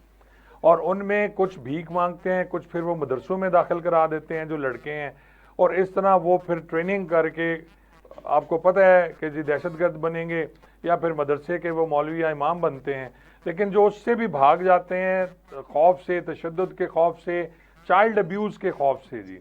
और उनमें कुछ भीख मांगते हैं, कुछ फिर वो मदरसों में दाखिल करा देते हैं जो लड़के हैं, और इस तरह वो फिर ट्रेनिंग करके, आपको पता है कि जी दहशतगर्द बनेंगे या फिर मदरसे के वो मौलवी या इमाम बनते हैं। लेकिन जो उससे भी भाग जाते हैं खौफ से, तशद्दुद के खौफ से, चाइल्ड अब्यूज़ के खौफ से जी,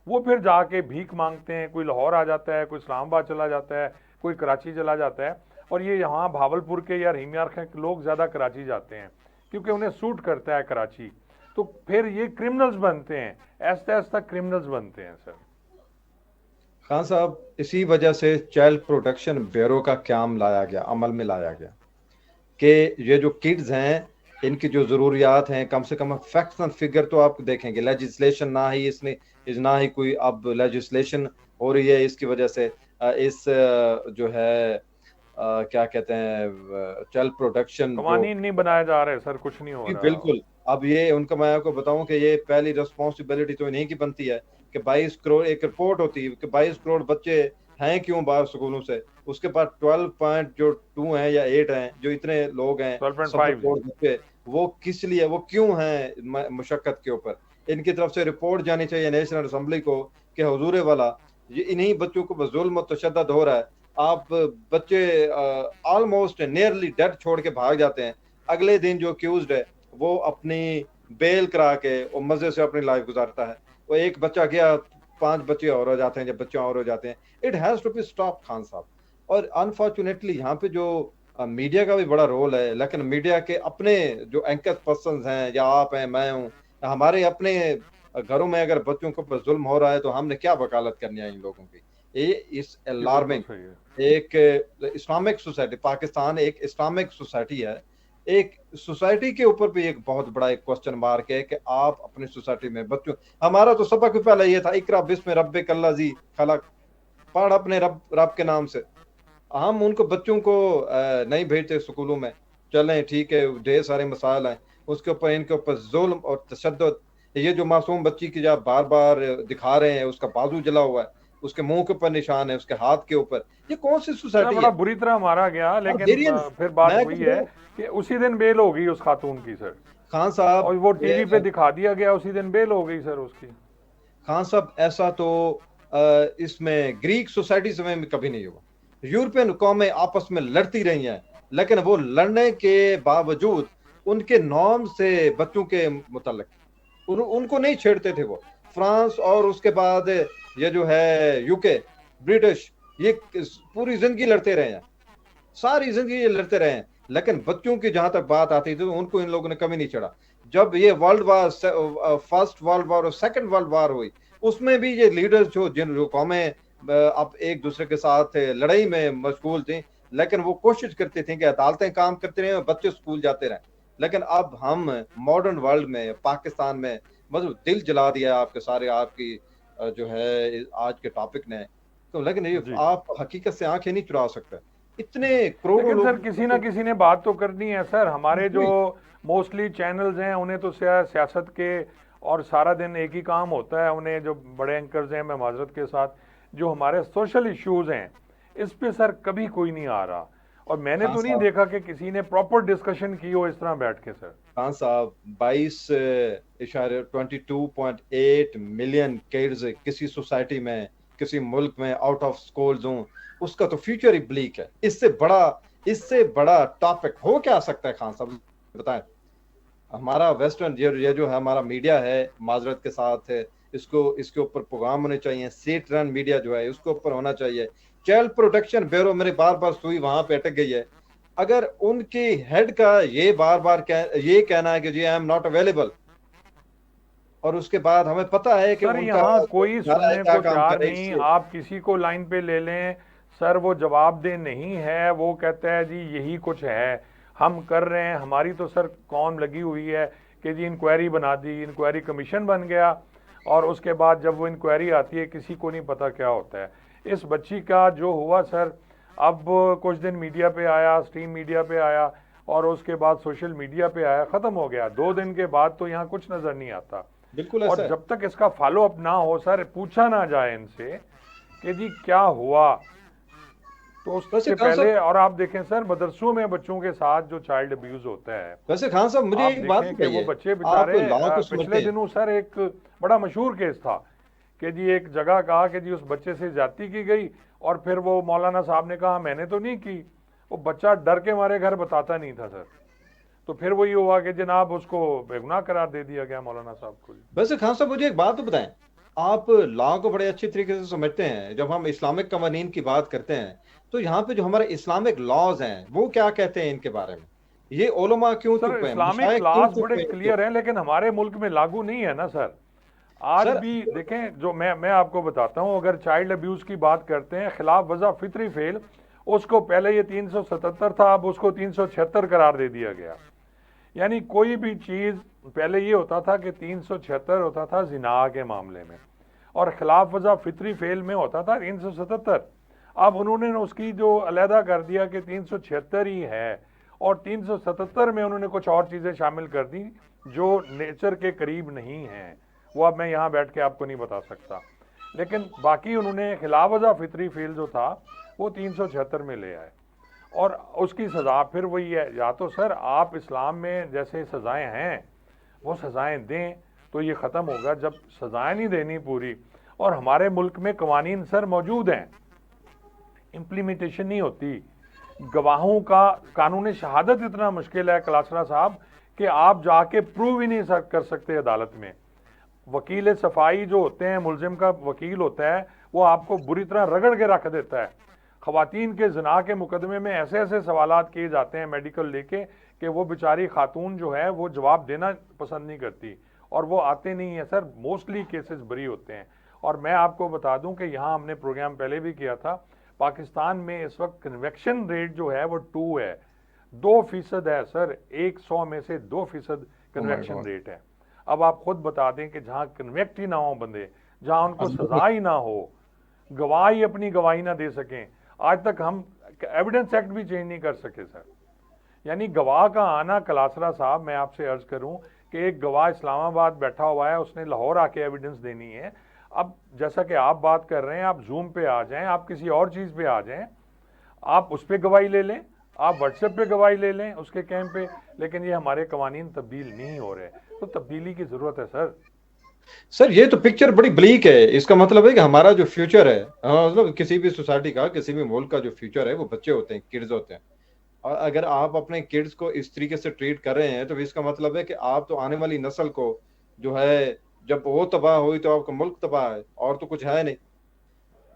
वो फिर जाके भीख मांगते हैं। कोई लाहौर आ जाता है, कोई इस्लामाबाद चला जाता है, कोई कराची चला जाता है। और ये यहाँ भावलपुर के या रहीमियार के लोग ज़्यादा कराची जाते हैं क्योंकि उन्हें सूट करता है कराची। तो फिर ये क्रिमिनल्स बनते हैं, ऐसा ऐसा क्रिमिनल्स बनते हैं सर। खान साहब इसी वजह से चाइल्ड प्रोटेक्शन ब्यूरो का क्याम लाया गया, अमल में लाया गया कि ये जो किड्स हैं, इनकी जो ज़रूरियात हैं, कम से कम फैक्ट्स फिगर तो आप देखेंगे, लेजिस्लेशन ना ही इसने इस ना ही कोई अब लेजिस्लेशन हो रही है इसकी वजह से जो है क्या कहते हैं चाइल्ड प्रोटेक्शन जो कवानीन नहीं बनाया जा रहे सर, कुछ नहीं हो जी रहा। बिल्कुल। अब ये उनका मैं आपको बताऊं कि ये पहली रिस्पॉन्सिबिलिटी तो इन्हीं की बनती है कि 22 करोड़ एक रिपोर्ट होती है कि 22 करोड़ बच्चे हैं क्यों बाहर स्कूलों से। उसके बाद 12 पॉइंट जो 2 हैं या 8 हैं जो इतने लोग हैं 70 12.5 जी। करोड़ बच्चे, वो किस लिए, वो क्यों हैं मुशक्कत के ऊपर। इनकी तरफ से रिपोर्ट जानी चाहिए नेशनल असम्बली को कि हुजूर वाला ये इन्हीं बच्चों को जुल्म और तशद्दुद हो रहा है। आप बच्चे ऑलमोस्ट नियरली डेड छोड़ के भाग जाते हैं। अगले दिन जो अक्यूज्ड है वो अपनी बेल करा के वो मजे से अपनी लाइफ गुजारता है। वो एक बच्चा गया, 5 बच्चे और हो जाते हैं, जब बच्चे और हो जाते हैं। It has to be stop Khan साहब। और अनफॉर्चुनेटली यहाँ पे जो मीडिया का भी बड़ा रोल है, लेकिन मीडिया के अपने जो एंकर पर्सन हैं, या आप हैं, मैं हूँ, हमारे अपने घरों में अगर बच्चों के ऊपर जुल्म हो रहा है तो हमने क्या वकालत करनी है इन लोगों की। ये इस जी बिल्कुल अलार्मिंग सही है। एक इस्लामिक सोसाइटी, पाकिस्तान एक इस्लामिक सोसाइटी है। एक सोसाइटी के ऊपर भी एक बहुत बड़ा एक क्वेश्चन मार्क है कि आप अपनी सोसाइटी में बच्चों, हमारा तो सबक भी पहले ये था, इकरा बिस्म रब्बिक अल्लज़ी खलक, पढ़ अपने रब रब के नाम से। हम उनको बच्चों को नहीं भेजते स्कूलों में। चलें ठीक है, ढेर सारे मसाइल हैं, उसके ऊपर इनके ऊपर जुल्म और तशद्दुद। ये जो मासूम बच्ची की जो आप बार-बार दिखा रहे हैं, उसका बाजू जला हुआ है, उसके मुँह के ऊपर निशान है, उसके हाथ के ऊपर। ये कौन-सी सर सोसाइटी बड़ा है? बुरी तरह मारा गया, लेकिन बारबेरियंस। फिर बात मैं हुई कुछ है बोलूं कि उसी दिन बेल हो गई उस खातून की सर। खान साहब, और वो ये टीवी पे दिखा दिया गया, उसी दिन बेल हो गई सर उसकी। खान साहब ऐसा तो इसमें ग्रीक सोसाइटीज में भी कभी नहीं हुआ। यूरोपियन कौमें आपस में लड़ती रही हैं, लेकिन वो लड़ने के बावजूद उनके नॉर्म से बच्चों के मुतल्लिक उनको नहीं छेड़ते थे वो। फ्रांस और उसके बाद ये जो है यूके, ब्रिटिश, ये पूरी जिंदगी लड़ते रहे हैं, सारी जिंदगी ये लड़ते रहे हैं, लेकिन बच्चों की जहां तक बात आती थी तो उनको इन लोगों ने कभी नहीं चढ़ा। जब ये world war, first world war और सेकंड वर्ल्ड वार हुई, उसमें भी ये लीडर्स जो कौमें अब एक दूसरे के साथ लड़ाई में मशगूल थी, लेकिन वो कोशिश करते थे कि अदालतें काम करते रहे और बच्चे स्कूल जाते रहे। लेकिन अब हम मॉडर्न वर्ल्ड में, पाकिस्तान में, मतलब दिल जला दिया आपके सारे आपकी जो है आज के टॉपिक ने। तो लेकिन ये जी, आप हकीकत से आंखें नहीं चुरा सकते। इतने करोड़ों लेकिन सर लोग किसी ना किसी ने बात तो करनी है सर। हमारे जो वही। मोस्टली चैनल्स हैं उन्हें तो सियासत के और सारा दिन एक ही काम होता है उन्हें, जो बड़े एंकर्स हैं, मैं माजरत के साथ, जो हमारे सोशल इश्यूज हैं इस पे सर कभी कोई नहीं आ रहा। और मैंने खान तो नहीं साहब, देखा कि किसी ने प्रॉपर डिस्कशन की हो इस तरह बैठ के सर। खान साहब 22.8 मिलियन किड्स किसी सोसाइटी में, किसी मुल्क में आउट ऑफ स्कूल्स हों, उसका तो फ्यूचर ही ब्लीक है। इससे बड़ा टॉपिक हो क्या सकता है खान साहब, बताएं। हमारा वेस्टर्न ये जो है हमारा मीडिया है, माजरत के साथ है, इसके ऊपर प्रोग्राम होने चाहिए। स्टेट रन मीडिया जो है उसके ऊपर होना चाहिए। चाइल्ड प्रोटेक्शन ब्यूरो, मेरे बार बार सुई वहां पे अटक गई है। अगर उनके हेड का ये बार बार ये कहना है कि जी आई एम नॉट अवेलेबल, और उसके बाद हमें पता है कि सर उनका यहाँ जो कोई इदारा है सुनने क्या को काम तैयार करे नहीं, इससे। आप किसी को लाइन पे ले लें सर, वो जवाबदेह नहीं है। वो कहता है जी यही कुछ है, हम कर रहे हैं। हमारी तो सर कौन लगी हुई है कि जी इंक्वायरी बना दी, इंक्वायरी कमीशन बन गया, और उसके बाद जब वो इंक्वायरी आती है किसी को नहीं पता क्या होता है। इस बच्ची का जो हुआ सर, अब कुछ दिन मीडिया पे आया, स्ट्रीम मीडिया पे आया, और उसके बाद सोशल मीडिया पे आया, ख़त्म हो गया। 2 दिन के बाद तो यहाँ कुछ नज़र नहीं आता। बिल्कुल और ऐसा है। जब तक इसका फॉलो अप ना हो सर, पूछा ना जाए इनसे कि जी क्या हुआ, तो वैसे उससे खान पहले। साहब और आप देखें सर, मदरसों में बच्चों के साथ जो चाइल्ड अब्यूज होता है, वैसे खान साहब मुझे आप एक बात देखें कि वो बताइए, बच्चे आप बेचारे, लॉ को पिछले समझते हैं। दिनों सर एक बड़ा मशहूर केस था कि जी एक जगह कहा कि जी उस बच्चे से ज्यादती की गई, और फिर वो मौलाना साहब ने कहा मैंने तो नहीं की। वो बच्चा डर के मारे घर बताता नहीं था सर। तो फिर वही हुआ कि जनाब उसको बेगुनाह करार दे दिया गया मौलाना साहब को। वैसे खान साहब मुझे एक बात तो बताएं, आप लॉ को बड़े अच्छी तरीके से समझते हैं। जब हम इस्लामिक कवानीन की बात करते हैं तो यहाँ पे जो हमारे इस्लामिक लॉज हैं वो क्या कहते हैं इनके बारे में? ये उलमा क्यों सर चुप हैं, इस्लामिक मशाइख क्यों लॉज चुप बड़े हैं इसके क्लियर ऊपर? हैं, लेकिन हमारे मुल्क में लागू नहीं है ना सर। आज सर भी देखें, जो मैं आपको बताता हूं, अगर चाइल्ड अब्यूज की बात करते हैं, खिलाफ वजह फितरी फेल, उसको पहले ये 377 था, अब उसको 376 करार दे दिया गया। यानी कोई भी चीज, पहले ये होता था कि 376 होता था जिना के मामले में, और खिलाफ वजह फितरी फेल में होता था 377। अब उन्होंने उसकी जो अलहदा कर दिया कि 376 ही है, और 377 में उन्होंने कुछ और चीजें शामिल कर दी जो नेचर के करीब नहीं है। वो अब मैं यहाँ बैठ के आपको नहीं बता सकता, लेकिन बाकी उन्होंने खिलाफ वजह फितरी फेल जो था वो 376 में ले आए। और उसकी सज़ा फिर वही है, या तो सर आप इस्लाम में जैसे सज़ाएं हैं वो सज़ाएं दें तो ये ख़त्म होगा। जब सज़ाएं नहीं देनी पूरी, और हमारे मुल्क में कवानीन सर मौजूद हैं, इम्प्लीमेंटेशन नहीं होती। गवाहों का कानून शहादत इतना मुश्किल है कलासरा साहब कि आप जाके प्रूव ही नहीं कर सकते अदालत में। वकील सफाई जो होते हैं, मुलजिम का वकील होता है, वो आपको बुरी तरह रगड़ के रख देता है। खवातीन के जना के मुकदमे में ऐसे ऐसे सवालात किए जाते हैं मेडिकल लेके कि वो बेचारी खातून जो है वो जवाब देना पसंद नहीं करती, और वो आते नहीं है सर। मोस्टली केसेस बरी होते हैं। और मैं आपको बता दूं कि यहाँ हमने प्रोग्राम पहले भी किया था, पाकिस्तान में इस वक्त कन्वेक्शन रेट जो है वो 2 है, 2% है सर। 100 में से 2% oh my convection God. Rate है। अब आप खुद बता दें कि जहां कन्वेक्ट ही ना हो बंदे, जहां उनको सजा ही ना हो, गवाह ही अपनी गवाही ना दे सकें, आज तक हम एविडेंस एक्ट भी चेंज नहीं कर सके सर। यानी गवाह का आना, कलासरा साहब मैं आपसे अर्ज करूं कि एक गवाह इस्लामाबाद बैठा हुआ है, उसने लाहौर आके एविडेंस देनी है। अब जैसा कि आप बात कर रहे हैं, आप जूम पे आ जाएं, आप किसी और चीज पे आ जाएं, आप उस पर गवाही ले लें, आप व्हाट्सएप पे गवाही ले लें उसके कैंप पे, लेकिन ये हमारे कवानीन तब्दील नहीं हो रहे। तो तब्दीली की जरूरत है सर। सर ये तो पिक्चर बड़ी ब्लीक है। इसका मतलब है कि हमारा जो फ्यूचर है, मतलब किसी भी सोसाइटी का, किसी भी मुल्क का जो फ्यूचर है वो बच्चे होते हैं, किड्स होते हैं। और अगर आप अपने किड्स को इस तरीके से ट्रीट कर रहे हैं तो इसका मतलब है कि आप तो आने वाली नस्ल को जो है, जब वो तबाह हुई तो आपका मुल्क तबाह है, और तो कुछ है नहीं।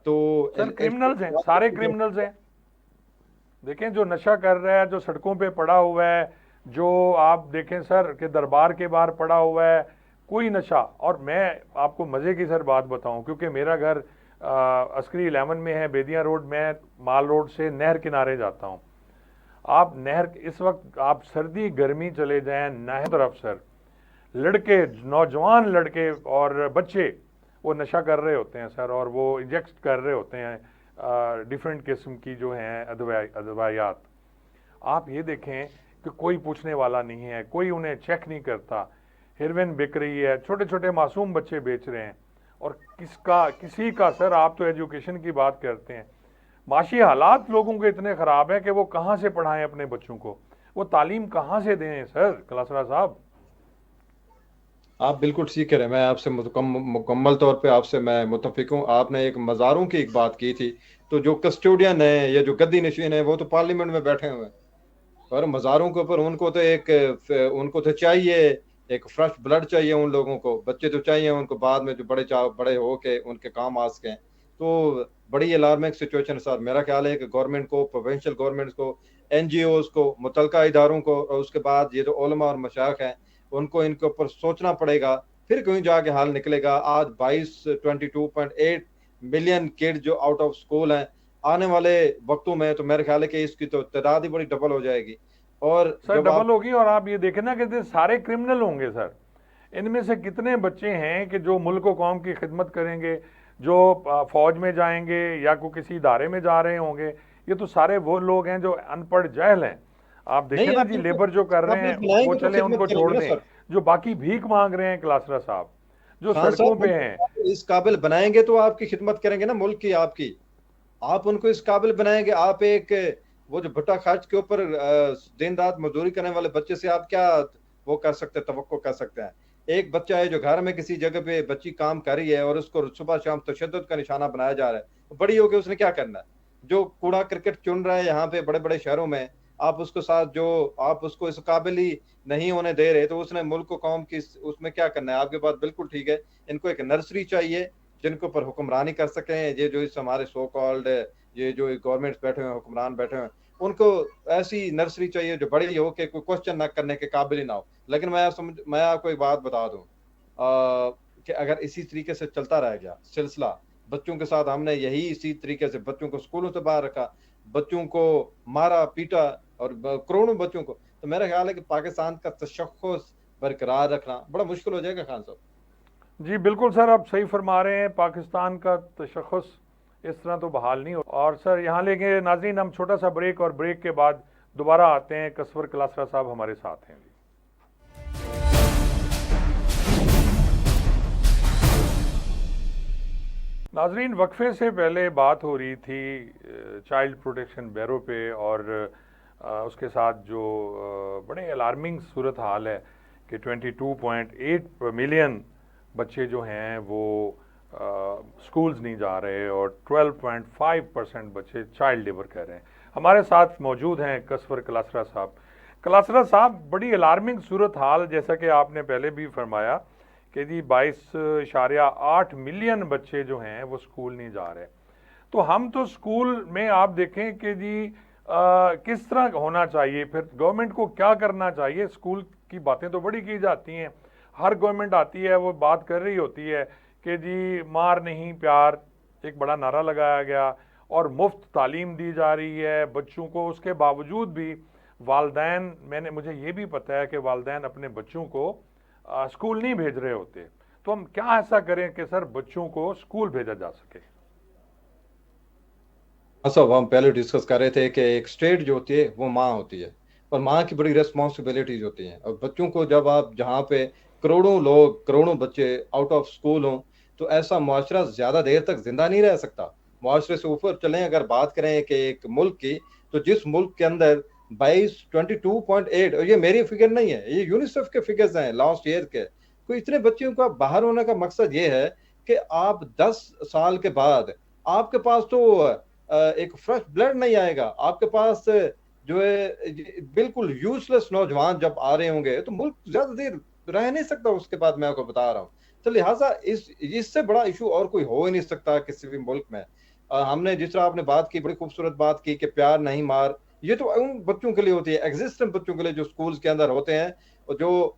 तो सर क्रिमिनल्स हैं, सारे क्रिमिनल्स हैं। देखें जो नशा कर रहा है, जो सड़कों पे पड़ा हुआ है, जो आप देखें सर के दरबार के बाहर पड़ा हुआ है, कोई नशा। और मैं आपको मज़े की सर बात बताऊं, क्योंकि मेरा घर अस्करी 11 में है, बेदिया रोड, मैं माल रोड से नहर किनारे जाता हूं। आप नहर इस वक्त आप सर्दी गर्मी चले जाएं नहर तरफ सर, लड़के, नौजवान लड़के और बच्चे वो नशा कर रहे होते हैं सर, और वो इंजेक्ट कर रहे होते हैं डिफरेंट किस्म की जो हैं अदवायात। आप ये देखें कि कोई पूछने वाला नहीं है, कोई उन्हें चेक नहीं करता। हेरोइन बिक रही है, छोटे छोटे मासूम बच्चे बेच रहे हैं, और किसी का सर, आप तो एजुकेशन की बात करते हैं, माशी हालात लोगों के इतने ख़राब हैं कि वो कहाँ से पढ़ाएं अपने बच्चों को, वो तालीम कहाँ से दें सर कलासरा साहब। आप बिल्कुल ठीक कह रहे हैं। मैं आपसे मुकम्मल तौर पे आपसे मैं मुतफिक हूँ। आपने एक मज़ारों की एक बात की थी, तो जो कस्टोडियन है या जो गद्दी नशीन है वो तो पार्लियामेंट में बैठे हुए हैं। और मज़ारों के ऊपर उनको तो उनको तो चाहिए, एक फ्रेश ब्लड चाहिए उन लोगों को, बच्चे तो चाहिए उनको बाद में जो बड़े हो के उनके काम आ सकें। तो बड़ी अलार्मिंग सिचुएशन है सर। मेरा ख्याल है कि गवर्नमेंट को, प्रोविंशियल गवर्नमेंट्स को, एनजीओज़ को, मुतल्लिका इदारों को, और उसके बाद ये जो उलमा और मशाइख हैं, उनको इनके ऊपर सोचना पड़ेगा, फिर कहीं जाके हल निकलेगा। आज 22.8 मिलियन किड जो आउट ऑफ स्कूल हैं, आने वाले वक्तों में तो मेरे ख्याल है कि इसकी तो तादाद ही बड़ी डबल हो जाएगी। और सर जब डबल आप होगी, और आप ये देखें ना कि ये सारे क्रिमिनल होंगे सर। इनमें से कितने बच्चे हैं कि जो मुल्क व कौम की खिदमत करेंगे, जो फौज में जाएंगे या कोई किसी इदारे में जा रहे होंगे। ये तो सारे वो लोग हैं जो अनपढ़ जहल हैं। आप देखें नहीं, ना आप जी, इनको लेबर जो कर रहे काबिल हैं वो बनाएंगे तो चले, खिदमत उनको छोड़ करेंगे ना दें। सर। जो बाकी भीख मांग रहे हैं क्लासरा साहब, जो खान सड़कों साहब, पे हैं। उनको इस काबिल बनाएंगे तो आपकी खिदमत करेंगे ना, मुल्क की, आपकी। आप उनको इस काबिल बनाएंगे। आप एक वो जो भुट्टा खर्च के ऊपर दिन रात मजदूरी करने वाले बच्चे से आप क्या वो कर सकते हैं, तवक्को कर सकते हैं? एक बच्चा है जो घर में किसी जगह पे बच्ची काम कर रही है और उसको सुबह शाम तशद्दुद का निशाना बनाया जा रहा है, तो बड़ी होकर उसने क्या करना है? जो कूड़ा क्रिकेट चुन रहा है यहाँ पे बड़े बड़े शहरों में, आप उसको साथ जो आप उसको इस काबिल ही नहीं होने दे रहे, तो उसने मुल्क को कौम की उसमें क्या करना है? आपकी बात बिल्कुल ठीक है। इनको एक नर्सरी चाहिए जिनके ऊपर हुक्मरानी कर सकें। ये जो इस हमारे सो कॉल्ड ये जो गवर्नमेंट्स बैठे हुए हैं, हुक्मरान बैठे हुए हैं, उनको ऐसी नर्सरी चाहिए जो बड़ी हो के कोई क्वेश्चन ना करने के काबिल ही ना हो। लेकिन मैं आपको एक बात बता दूं, कि अगर इसी तरीके से चलता रह गया सिलसिला, बच्चों के साथ हमने यही इसी तरीके से बच्चों को स्कूलों से बाहर रखा, बच्चों को मारा पीटा, और करोड़ों बच्चों को, तो मेरा ख्याल है कि पाकिस्तान का तशख्खुस बरकरार रखना बड़ा मुश्किल हो जाएगा खान साहब। जी बिल्कुल सर, आप सही फरमा रहे हैं। पाकिस्तान का तशख़्ख़ुस इस तरह तो बहाल नहीं हो। और सर यहाँ लेंगे नाज़रीन हम छोटा सा ब्रेक, और ब्रेक के बाद दोबारा आते हैं। कसवर कलासरा साहब हमारे साथ हैं। नाज़रीन, वक्फे से पहले बात हो रही थी चाइल्ड प्रोटेक्शन ब्यूरो पे, और उसके साथ जो बड़े अलार्मिंग सूरत हाल है कि 22.8 मिलियन बच्चे जो हैं वो स्कूल्स नहीं जा रहे, और 12.5% बच्चे चाइल्ड लेबर कर रहे हैं। हमारे साथ मौजूद हैं कसवर कलासरा साहब। कलासरा साहब, बड़ी अलार्मिंग सूरत हाल, जैसा कि आपने पहले भी फरमाया कि जी 22.8 मिलियन बच्चे जो हैं वो स्कूल नहीं जा रहे। तो हम तो स्कूल में आप देखें कि जी किस तरह होना चाहिए, फिर गवर्नमेंट को क्या करना चाहिए। स्कूल की बातें तो बड़ी की जाती हैं, हर गवर्नमेंट आती है वो बात कर रही होती है कि जी मार नहीं प्यार, एक बड़ा नारा लगाया गया, और मुफ्त तालीम दी जा रही है बच्चों को। उसके बावजूद भी वालदैन, मुझे ये भी पता है कि वालदैन अपने बच्चों को स्कूल नहीं भेज रहे होते। तो हम क्या ऐसा करें कि सर बच्चों को स्कूल भेजा जा सके? हाँ साहब, हम पहले डिस्कस कर रहे थे कि एक स्टेट जो होती है वो माँ होती है, और माँ की बड़ी रिस्पॉन्सिबिलिटीज होती हैं। और बच्चों को जब आप जहाँ पे करोड़ों लोग, करोड़ों बच्चे आउट ऑफ स्कूल हों, तो ऐसा मुआशरा ज़्यादा देर तक जिंदा नहीं रह सकता। मुआशरे से ऊपर चलें, अगर बात करें कि एक मुल्क की, तो जिस मुल्क के अंदर 22.8, और ये मेरी फिगर नहीं है, ये यूनिसेफ के फिगर्स हैं लास्ट ईयर के, तो इतने बच्चों का बाहर होने का मकसद ये है कि आप 10 साल के बाद आपके पास तो एक फ्रेश ब्लड नहीं आएगा। आपके पास जो है बिल्कुल यूजलेस नौजवान जब आ रहे होंगे, तो मुल्क ज्यादा देर रह नहीं सकता उसके बाद, मैं आपको बता रहा हूँ। तो लिहाजा इससे बड़ा इशू और कोई हो ही नहीं सकता किसी भी मुल्क में। हमने जिस तरह आपने बात की, बड़ी खूबसूरत बात की कि प्यार नहीं मार, ये तो उन बच्चों के लिए होती है, एग्जिस्टेंट बच्चों के लिए जो स्कूल्स के अंदर होते हैं, और जो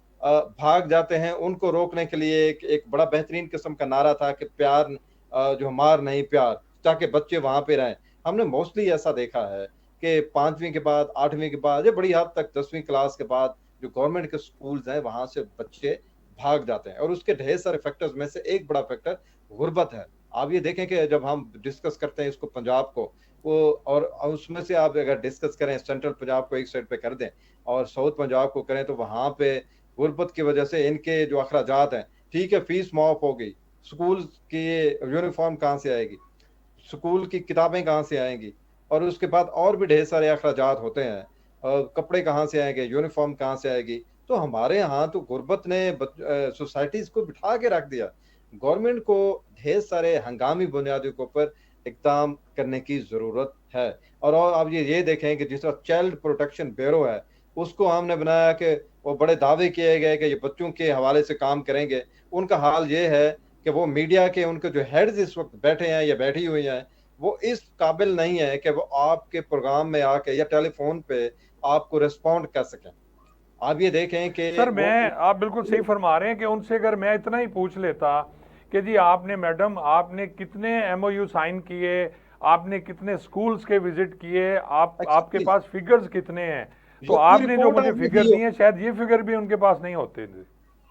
भाग जाते हैं, उनको रोकने के लिए एक बड़ा बेहतरीन किस्म का नारा था कि प्यार, जो मार नहीं प्यार, ताकि बच्चे वहां पे रहें। हमने मोस्टली ऐसा देखा है कि 5वीं के बाद, 8वीं के बाद, या बड़ी हद तक 10वीं क्लास के बाद जो गवर्नमेंट के स्कूल्स हैं वहां से बच्चे भाग जाते हैं, और उसके ढेर सारे फैक्टर्स में से एक बड़ा फैक्टर गुर्बत है। आप ये देखें कि जब हम डिस्कस करते हैं इसको, पंजाब को, वो और उसमें से आप अगर डिस्कस करें, सेंट्रल पंजाब को एक साइड पे कर दें और साउथ पंजाब को करें, तो वहां पे गुर्बत की वजह से इनके जो अखराजात हैं, ठीक है फीस माफ हो गई, स्कूल की यूनिफॉर्म कहाँ से आएगी, स्कूल की किताबें कहाँ से आएंगी, और उसके बाद और भी ढेर सारे अखराजात होते हैं, कपड़े कहाँ से आएंगे, यूनिफॉर्म कहाँ से आएगी। तो हमारे यहाँ तो गुर्बत ने सोसाइटीज को बिठा के रख दिया। गवर्नमेंट को ढेर सारे हंगामी बुनियादों के ऊपर इकदाम करने की जरूरत है। और आप ये देखें कि जिस तरह चाइल्ड प्रोटेक्शन ब्यूरो है, उसको हमने बनाया कि वो बड़े दावे किए गए कि ये बच्चों के हवाले से काम करेंगे। उनका हाल ये है कि वो मीडिया के उनके जो हेड्स इस वक्त बैठे हैं या बैठी हुई हैं, वो इस काबिल नहीं है कि वो आपके प्रोग्राम में आके या टेलीफोन पे आपको रिस्पॉन्ड कर सकें। आप ये देखें कि सर वो मैं, आप बिल्कुल सही फरमा रहे हैं कि उनसे अगर मैं इतना ही पूछ लेता कि जी आपने मैडम आपने कितने एमओयू साइन किए, आपने कितने स्कूल्स के विजिट किए, आपके एक्चुअली पास फिगर्स कितने हैं, तो जो कोई आपने जो रिपोर्ट मुझे आपने फिगर दी हो, दिए शायद ये फिगर भी उनके पास नहीं होते थे।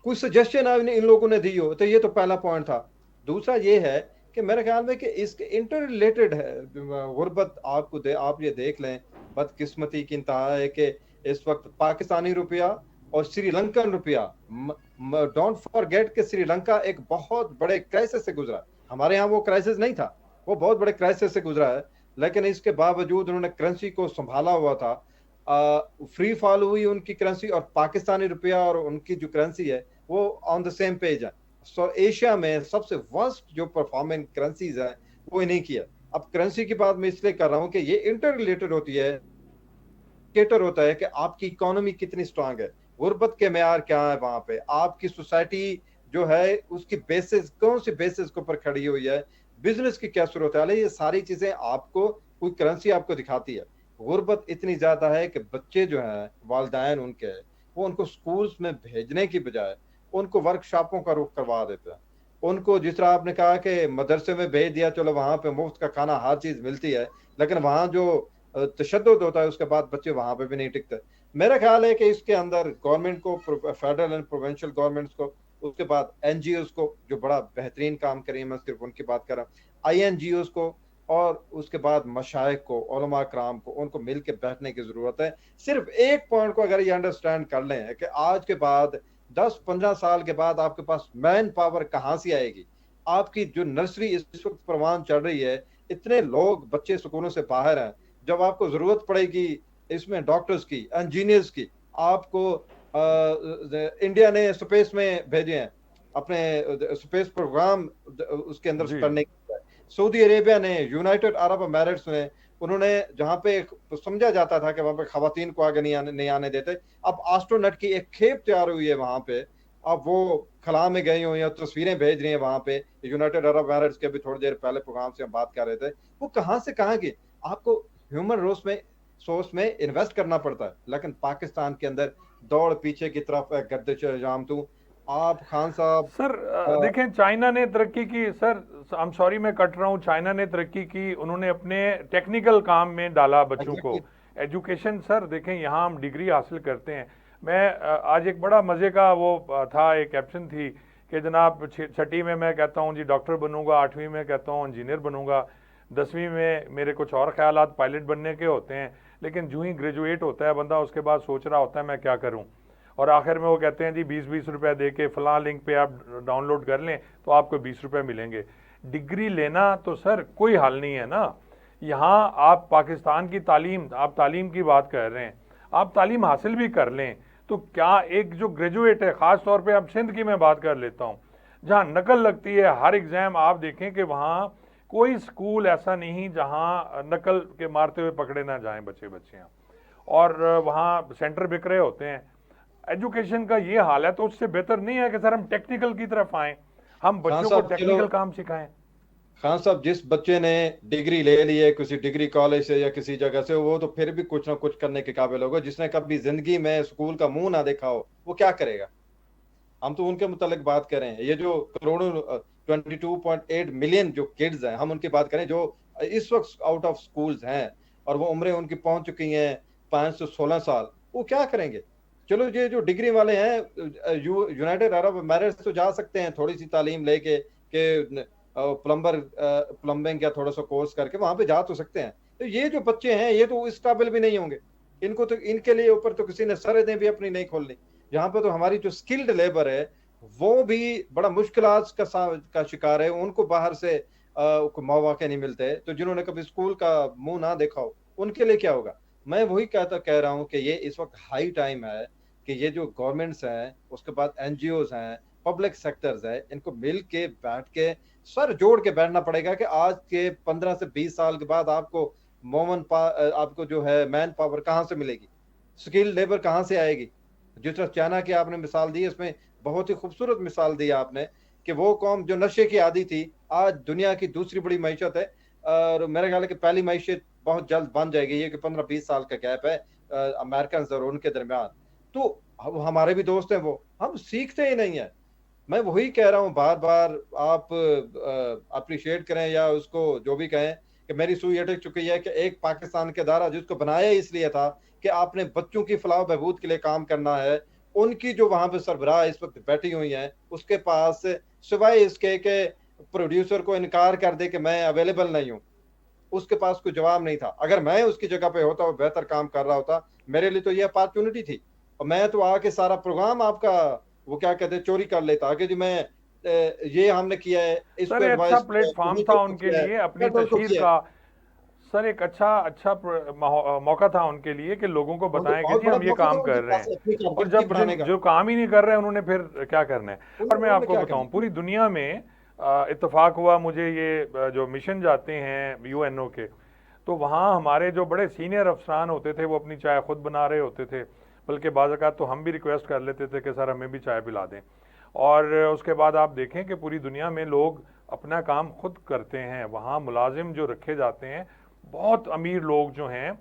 कोई सजेशन आपने इन लोगों ने दी हो, तो ये तो पहला पॉइंट था। दूसरा ये है कि मेरे ख्याल में कि इसके इंटर रिलेटेड है गुर्बत। आप ये देख लें, बदकिस्मती की इंतहा है कि इस वक्त पाकिस्तानी रुपया और श्रीलंकन रुपया, डोंट फॉरगेट कि श्रीलंका एक बहुत बड़े क्राइसिस से गुजरा। हमारे यहाँ वो क्राइसिस नहीं था, वो बहुत बड़े क्राइसिस से गुजरा है। लेकिन इसके बावजूद उन्होंने करेंसी को संभाला हुआ था। फ्री फॉल हुई उनकी करेंसी, और पाकिस्तानी रुपया और उनकी जो करेंसी है वो ऑन द सेम पेज है। सो एशिया में सबसे वर्स्ट जो परफॉर्मिंग करेंसीज है वो इन्हीं की है। अब करेंसी की बात मैं इसलिए कर रहा हूं कि ये इंटर रिलेटेड होती है, इंडिकेटर होता है कि आपकी इकोनॉमी कितनी स्ट्रांग है, गुर्बत के मेयार क्या है वहां पे, आपकी सोसाइटी जो है उसकी बेसिस कौन सी बेसिस के ऊपर खड़ी हुई है, बिजनेस की क्या सूरत है, ये सारी चीजें आपको कोई करेंसी आपको दिखाती है। गुर्बत इतनी ज्यादा है कि बच्चे जो हैं वालदैन उनके, वो उनको स्कूल्स में भेजने की बजाय उनको वर्कशॉपों का रुख करवा देते हैं। उनको जिस तरह आपने कहा कि मदरसे में भेज दिया, चलो वहां पे मुफ्त का खाना हर चीज मिलती है, लेकिन वहां जो तशद्दुद होता है उसके बाद बच्चे वहां पे भी नहीं टिकते। मेरा ख्याल है कि इसके अंदर गवर्नमेंट को, फेडरल एंड प्रोविंशियल गवर्नमेंट्स को, उसके बाद एनजीओ को जो बड़ा बेहतरीन काम करें, मैं सिर्फ उनकी बात कर रहा हूँ, INGO को, और उसके बाद मशाइख को, उलमा कराम को, उनको मिल के बैठने की जरूरत है। सिर्फ एक पॉइंट को अगर ये अंडरस्टैंड कर लें कि आज के बाद 10-15 साल के बाद आपके पास मैन पावर कहाँ से आएगी। आपकी जो नर्सरी इस वक्त परवान चढ़ रही है, इतने लोग बच्चे स्कूलों से बाहर हैं, जब आपको जरूरत पड़ेगी इसमें डॉक्टर्स की, इंजीनियर्स की, आपको इंडिया ने स्पेस में भेजे हैं अपने स्पेस प्रोग्राम उसके अंदर जी करने के लिए। सऊदी अरेबिया ने, यूनाइटेड अरब अमीरात ने, उन्होंने जहां पे समझा जाता था कि वहां पे खवातीन को आगे नहीं आने देते, अब एस्ट्रोनॉट की एक खेप तैयार हुई है वहां पे। अब वो खला में गई हुई है, तस्वीरें भेज रही हैं वहां पे। यूनाइटेड अरब अमीरात के भी थोड़ी देर पहले प्रोग्राम से हम बात कर रहे थे, वो कहां से कहां गए। आपको ह्यूमन सोर्स में इन्वेस्ट करना पड़ता है, लेकिन पाकिस्तान के अंदर दौड़ पीछे की तरफ है, गर्दिश जाम तू। आप खान साहब सर, देखें चाइना ने तरक्की की सर, आई एम सॉरी मैं कट रहा हूँ, चाइना ने तरक्की की, उन्होंने अपने टेक्निकल काम में डाला बच्चों को, एग्जैक्टली एजुकेशन। सर देखें यहाँ हम डिग्री हासिल करते हैं। मैं आज एक बड़ा मज़े का वो था, एक कैप्शन थी कि जनाब छठी में मैं कहता हूँ जी डॉक्टर बनूंगा, 8वीं में कहता हूँ इंजीनियर बनूंगा, 10वीं में मेरे कुछ और ख्यालात पायलट बनने के होते हैं, लेकिन जो ही ग्रेजुएट होता है बंदा उसके बाद सोच रहा होता है मैं क्या करूँ, और आखिर में वो कहते हैं जी 20-20 रुपए दे के फलां लिंक पे आप डाउनलोड कर लें तो आपको 20 रुपए मिलेंगे। डिग्री लेना तो सर कोई हल नहीं है ना। यहाँ आप पाकिस्तान की तालीम, आप तालीम की बात कर रहे हैं, आप तालीम हासिल भी कर लें तो क्या एक जो ग्रेजुएट है, ख़ास तौर पे अब सिंध की मैं बात कर लेता हूँ, जहाँ नकल लगती है हर एग्ज़ाम, आप देखें कि वहाँ कोई स्कूल ऐसा नहीं जहाँ नकल के मारते हुए पकड़े ना जाएं बच्चियाँ, और वहाँ सेंटर बिक रहे होते हैं। एजुकेशन का ये हाल है, तो उससे बेहतर नहीं है कि सर हम टेक्निकल की तरफ आए, हम खान बच्चों को साहब चलो, टेक्निकल काम सिखाएं। खान साहब जिस बच्चे ने डिग्री ले ली है किसी डिग्री कॉलेज से या किसी जगह से, वो तो फिर भी कुछ ना कुछ करने के काबिल होगा। जिसने कभी जिंदगी में स्कूल का मुंह ना देखा हो, वो क्या करेगा। हम तो उनके मुतालिक बात करें, ये जो करोड़ों 22.8 मिलियन जो किड्स हैं, हम उनकी बात करें जो इस वक्त आउट ऑफ स्कूल्स हैं, और वो उम्रें उनकी पहुंच चुकी हैं 5 से 16 साल, वो क्या करेंगे। चलो ये जो डिग्री वाले हैं यूनाइटेड अरब अमीरात तो जा सकते हैं थोड़ी सी तालीम लेके कि प्लम्बिंग या थोड़ा सा कोर्स करके वहां पे जा तो सकते हैं। तो ये जो बच्चे हैं ये तो इस काबिल भी नहीं होंगे। इनको तो, इनके लिए ऊपर तो किसी ने सरहदें भी अपनी नहीं खोलनी। यहाँ पे तो हमारी जो स्किल्ड लेबर है वो भी बड़ा मुश्किलात का शिकार है, उनको बाहर से मौके नहीं मिलते। तो जिन्होंने कभी स्कूल का मुंह ना देखा हो, उनके लिए क्या होगा। मैं वही कह रहा हूँ कि ये इस वक्त हाई टाइम है कि ये जो गवर्नमेंट्स हैं, उसके बाद NGOs हैं, पब्लिक सेक्टर्स है, इनको मिल के बैठ के सर जोड़ के बैठना पड़ेगा कि आज के 15 से 20 साल के बाद आपको आपको जो है मैन पावर कहाँ से मिलेगी, स्किल लेबर कहाँ से आएगी। जिस तरह चाइना की आपने मिसाल दी, इसमें बहुत ही खूबसूरत मिसाल दी आपने कि वो कौम जो नशे की आदी थी आज दुनिया की दूसरी बड़ी मईशत है। और मेरा ख्याल है कि पहली मईशत बहुत जल्द बन जाएगी। ये कि 15-20 साल का गैप है अमेरिकन और उनके दरमियान। तो हमारे भी दोस्त हैं, वो हम सीखते ही नहीं है। मैं वही कह रहा हूँ बार बार, आप अप्रिशिएट करें या उसको जो भी कहें, कि मेरी सुई अटक चुकी है कि एक पाकिस्तान के दायरा जिसको बनाया इसलिए था कि आपने बच्चों की फलाह बहबूद के लिए काम करना है, उनकी जो वहां पे सरबराह इस वक्त बैठी हुई हैं उसके पास सिवाय इसके के प्रोड्यूसर को इनकार कर दे कि मैं अवेलेबल नहीं हूँ, उसके पास कोई जवाब नहीं था। अगर मैं उसकी जगह पे होता और बेहतर काम कर रहा होता, मेरे लिए तो ये अपॉर्चुनिटी थी। और मैं तो आके सारा प्रोग्राम आपका वो क्या कहते हैं चोरी कर लेता कि जी मैं ये हमने किया है, सर इसको ये अच्छा एडवाइस किया है, प्लेटफॉर्म मीटर था को उनके किया है, लिए अपनी पेट्रोल को तशहीर किया है। का। सर एक अच्छा अच्छा मौका था उनके लिए कि लोगों को उनको बताएं कि बहुत जी बड़ा हम ये मौका था काम उनके कर रहे पास हैं। अपनी और कारकिर्दगी जब बढ़ाने जिन का। जो काम ही नहीं कर रहे हैं उन्होंने फिर क्या करना है। और मैं उन्होंने आपको क्या बताऊं, करना। पूरी दुनिया में इत्तेफाक हुआ मुझे ये जो मिशन जाते हैं यूएनओ के, तो वहाँ हमारे जो बड़े सीनियर अफसरान होते थे वो अपनी चाय खुद बना रहे होते थे, बल्कि बाज़ औक़ात तो हम भी रिक्वेस्ट कर लेते थे कि सर हमें भी चाय पिला दें। और उसके बाद आप देखें कि पूरी दुनिया में लोग अपना काम खुद करते हैं। वहाँ मुलाजिम जो रखे जाते हैं, बहुत अमीर लोग जो हैं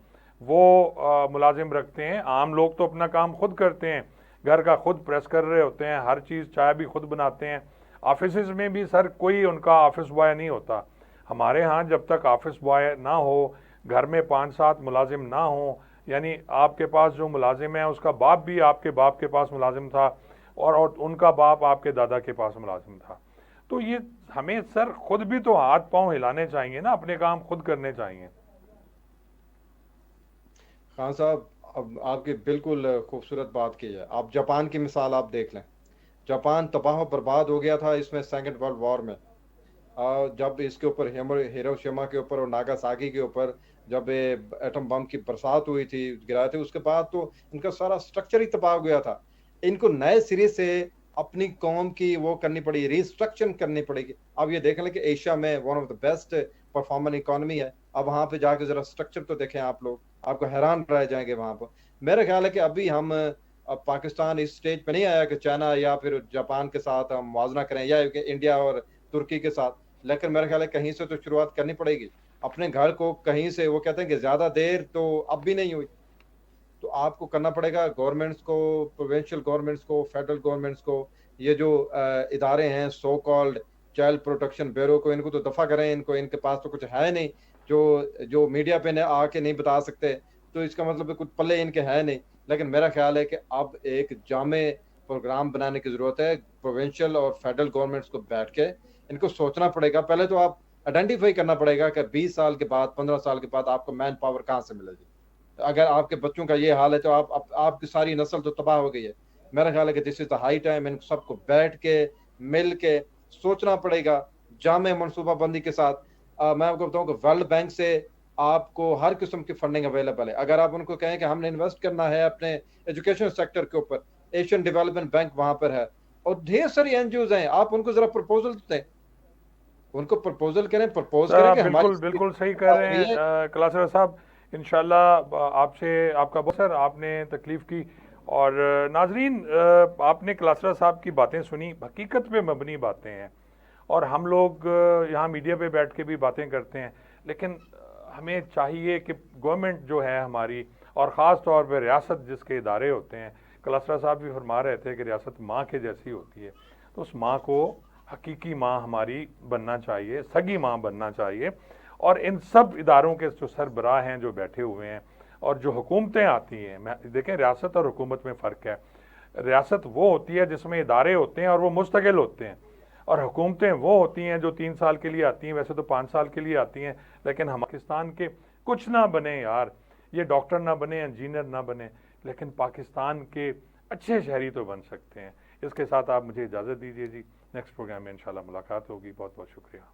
वो मुलाजिम रखते हैं। आम लोग तो अपना काम खुद करते हैं, घर का खुद प्रेस कर रहे होते हैं, हर चीज़ चाय भी खुद बनाते हैं। ऑफिस में भी सर कोई उनका ऑफिस बॉय नहीं होता। हमारे यहाँ जब तक ऑफिस बॉय ना हो, घर में 5-7 मुलाजिम ना हो, यानी आपके पास जो मुलाजिम है उसका बाप भी आपके बाप के पास मुलाजिम था और उनका बाप आपके दादा के पास मुलाजिम था। तो ये हमें सर खुद भी तो हाथ पांव हिलाने चाहिए ना, अपने काम खुद करने चाहिए। खान साहब, अब आपकी बिल्कुल खूबसूरत बात की है। आप जापान की मिसाल आप देख लें। जापान तबाह बर्बाद हो गया था इसमें सेकेंड वर्ल्ड वॉर में। जब इसके ऊपर हिरोशिमा के ऊपर और नागासाकी के ऊपर जब ये एटम बम की बरसात हुई थी, गिराए थे, उसके बाद तो इनका सारा स्ट्रक्चर ही तबाह हो गया था। इनको नए सिरे से अपनी कौम की वो करनी पड़ी, रिस्ट्रक्चर करनी पड़ेगी। अब ये देख लें कि एशिया में one of the best performing economy है। अब वहां पे जाके जरा स्ट्रक्चर तो देखें आप लोग, आपको हैरान रह जाएंगे वहां पर। मेरा ख्याल है कि अभी हम अब पाकिस्तान इस स्टेज पे नहीं आया कि चाइना या फिर जापान के साथ हम मुआवजा करें या इंडिया और तुर्की के साथ। लेकिन मेरा ख्याल है कहीं से तो शुरुआत करनी पड़ेगी। अपने घर को कहीं से, वो कहते हैं कि ज्यादा देर तो अब भी नहीं हुई, तो आपको करना पड़ेगा गवर्नमेंट्स को, प्रोविंशियल गवर्नमेंट्स को, फेडरल गवर्नमेंट्स को। ये जो इदारे हैं so called child protection bureau को, इनको तो दफा करें। इनको, इनके पास तो कुछ है नहीं जो जो मीडिया पे आके नहीं बता सकते, तो इसका मतलब है कुछ पल्ले इनके है नहीं। लेकिन मेरा ख्याल है कि अब एक जामे प्रोग्राम बनाने की जरूरत है। प्रोविंशियल और फेडरल गवर्नमेंट्स को बैठ के इनको सोचना पड़ेगा। पहले तो आप आइडेंटिफाई करना पड़ेगा कि 20 साल के बाद, 15 साल के बाद आपको मैन पावर कहाँ से मिलेगी। अगर आपके बच्चों का ये हाल है तो आपकी सारी नस्ल तो तबाह हो गई है। मेरा ख्याल है कि this is the high time in सबको बैठ के मिल के सोचना पड़ेगा जामे मनसूबाबंदी के साथ। मैं आपको बताऊं कि वर्ल्ड बैंक से आपको हर किस्म की फंडिंग अवेलेबल है। अगर आप उनको कहें कि हमने इन्वेस्ट करना है अपने एजुकेशन सेक्टर के ऊपर, एशियन डेवलपमेंट बैंक वहां पर है और ढेर सारी एनजीओज हैं। आप उनको जरा प्रपोजल दें, उनको प्रपोजल करें, प्रपोज सर करें आप कि हमारी बिल्कुल बिल्कुल सही कह रहे हो रही है। हैं कलासर साहब। इंशाल्लाह आपसे आपका बहुत सर आपने तकलीफ की। और नाजरीन, आपने कलासर साहब की बातें सुनी, हकीकत पे मबनी बातें हैं। और हम लोग यहाँ मीडिया पे बैठ के भी बातें करते हैं, लेकिन हमें चाहिए कि गवर्नमेंट जो है हमारी, और ख़ास तौर पर रियासत जिसके इदारे होते हैं, कलासरा साहब भी फरमा रहे थे कि रियासत माँ के जैसी होती है, तो उस माँ को हकीकी माँ हमारी बनना चाहिए, सगी माँ बनना चाहिए। और इन सब इदारों के जो सरबराह हैं जो बैठे हुए हैं, और जो हुकूमतें आती हैं, मैं देखें रियासत और हुकूमत में फ़र्क है। रियासत वो होती है जिसमें इदारे होते हैं और वो मुस्तकिल होते हैं, और हुकूमतें वो होती हैं जो 3 साल के लिए आती हैं, वैसे तो 5 साल के लिए आती हैं। लेकिन हम पाकिस्तान के कुछ ना बने यार, ये डॉक्टर ना बने, इंजीनियर ना बने, लेकिन पाकिस्तान के अच्छे शहरी तो बन सकते हैं। इसके साथ आप मुझे इजाज़त दीजिए जी। नेक्स्ट प्रोग्राम में इंशाल्लाह मुलाकात होगी। बहुत बहुत शुक्रिया।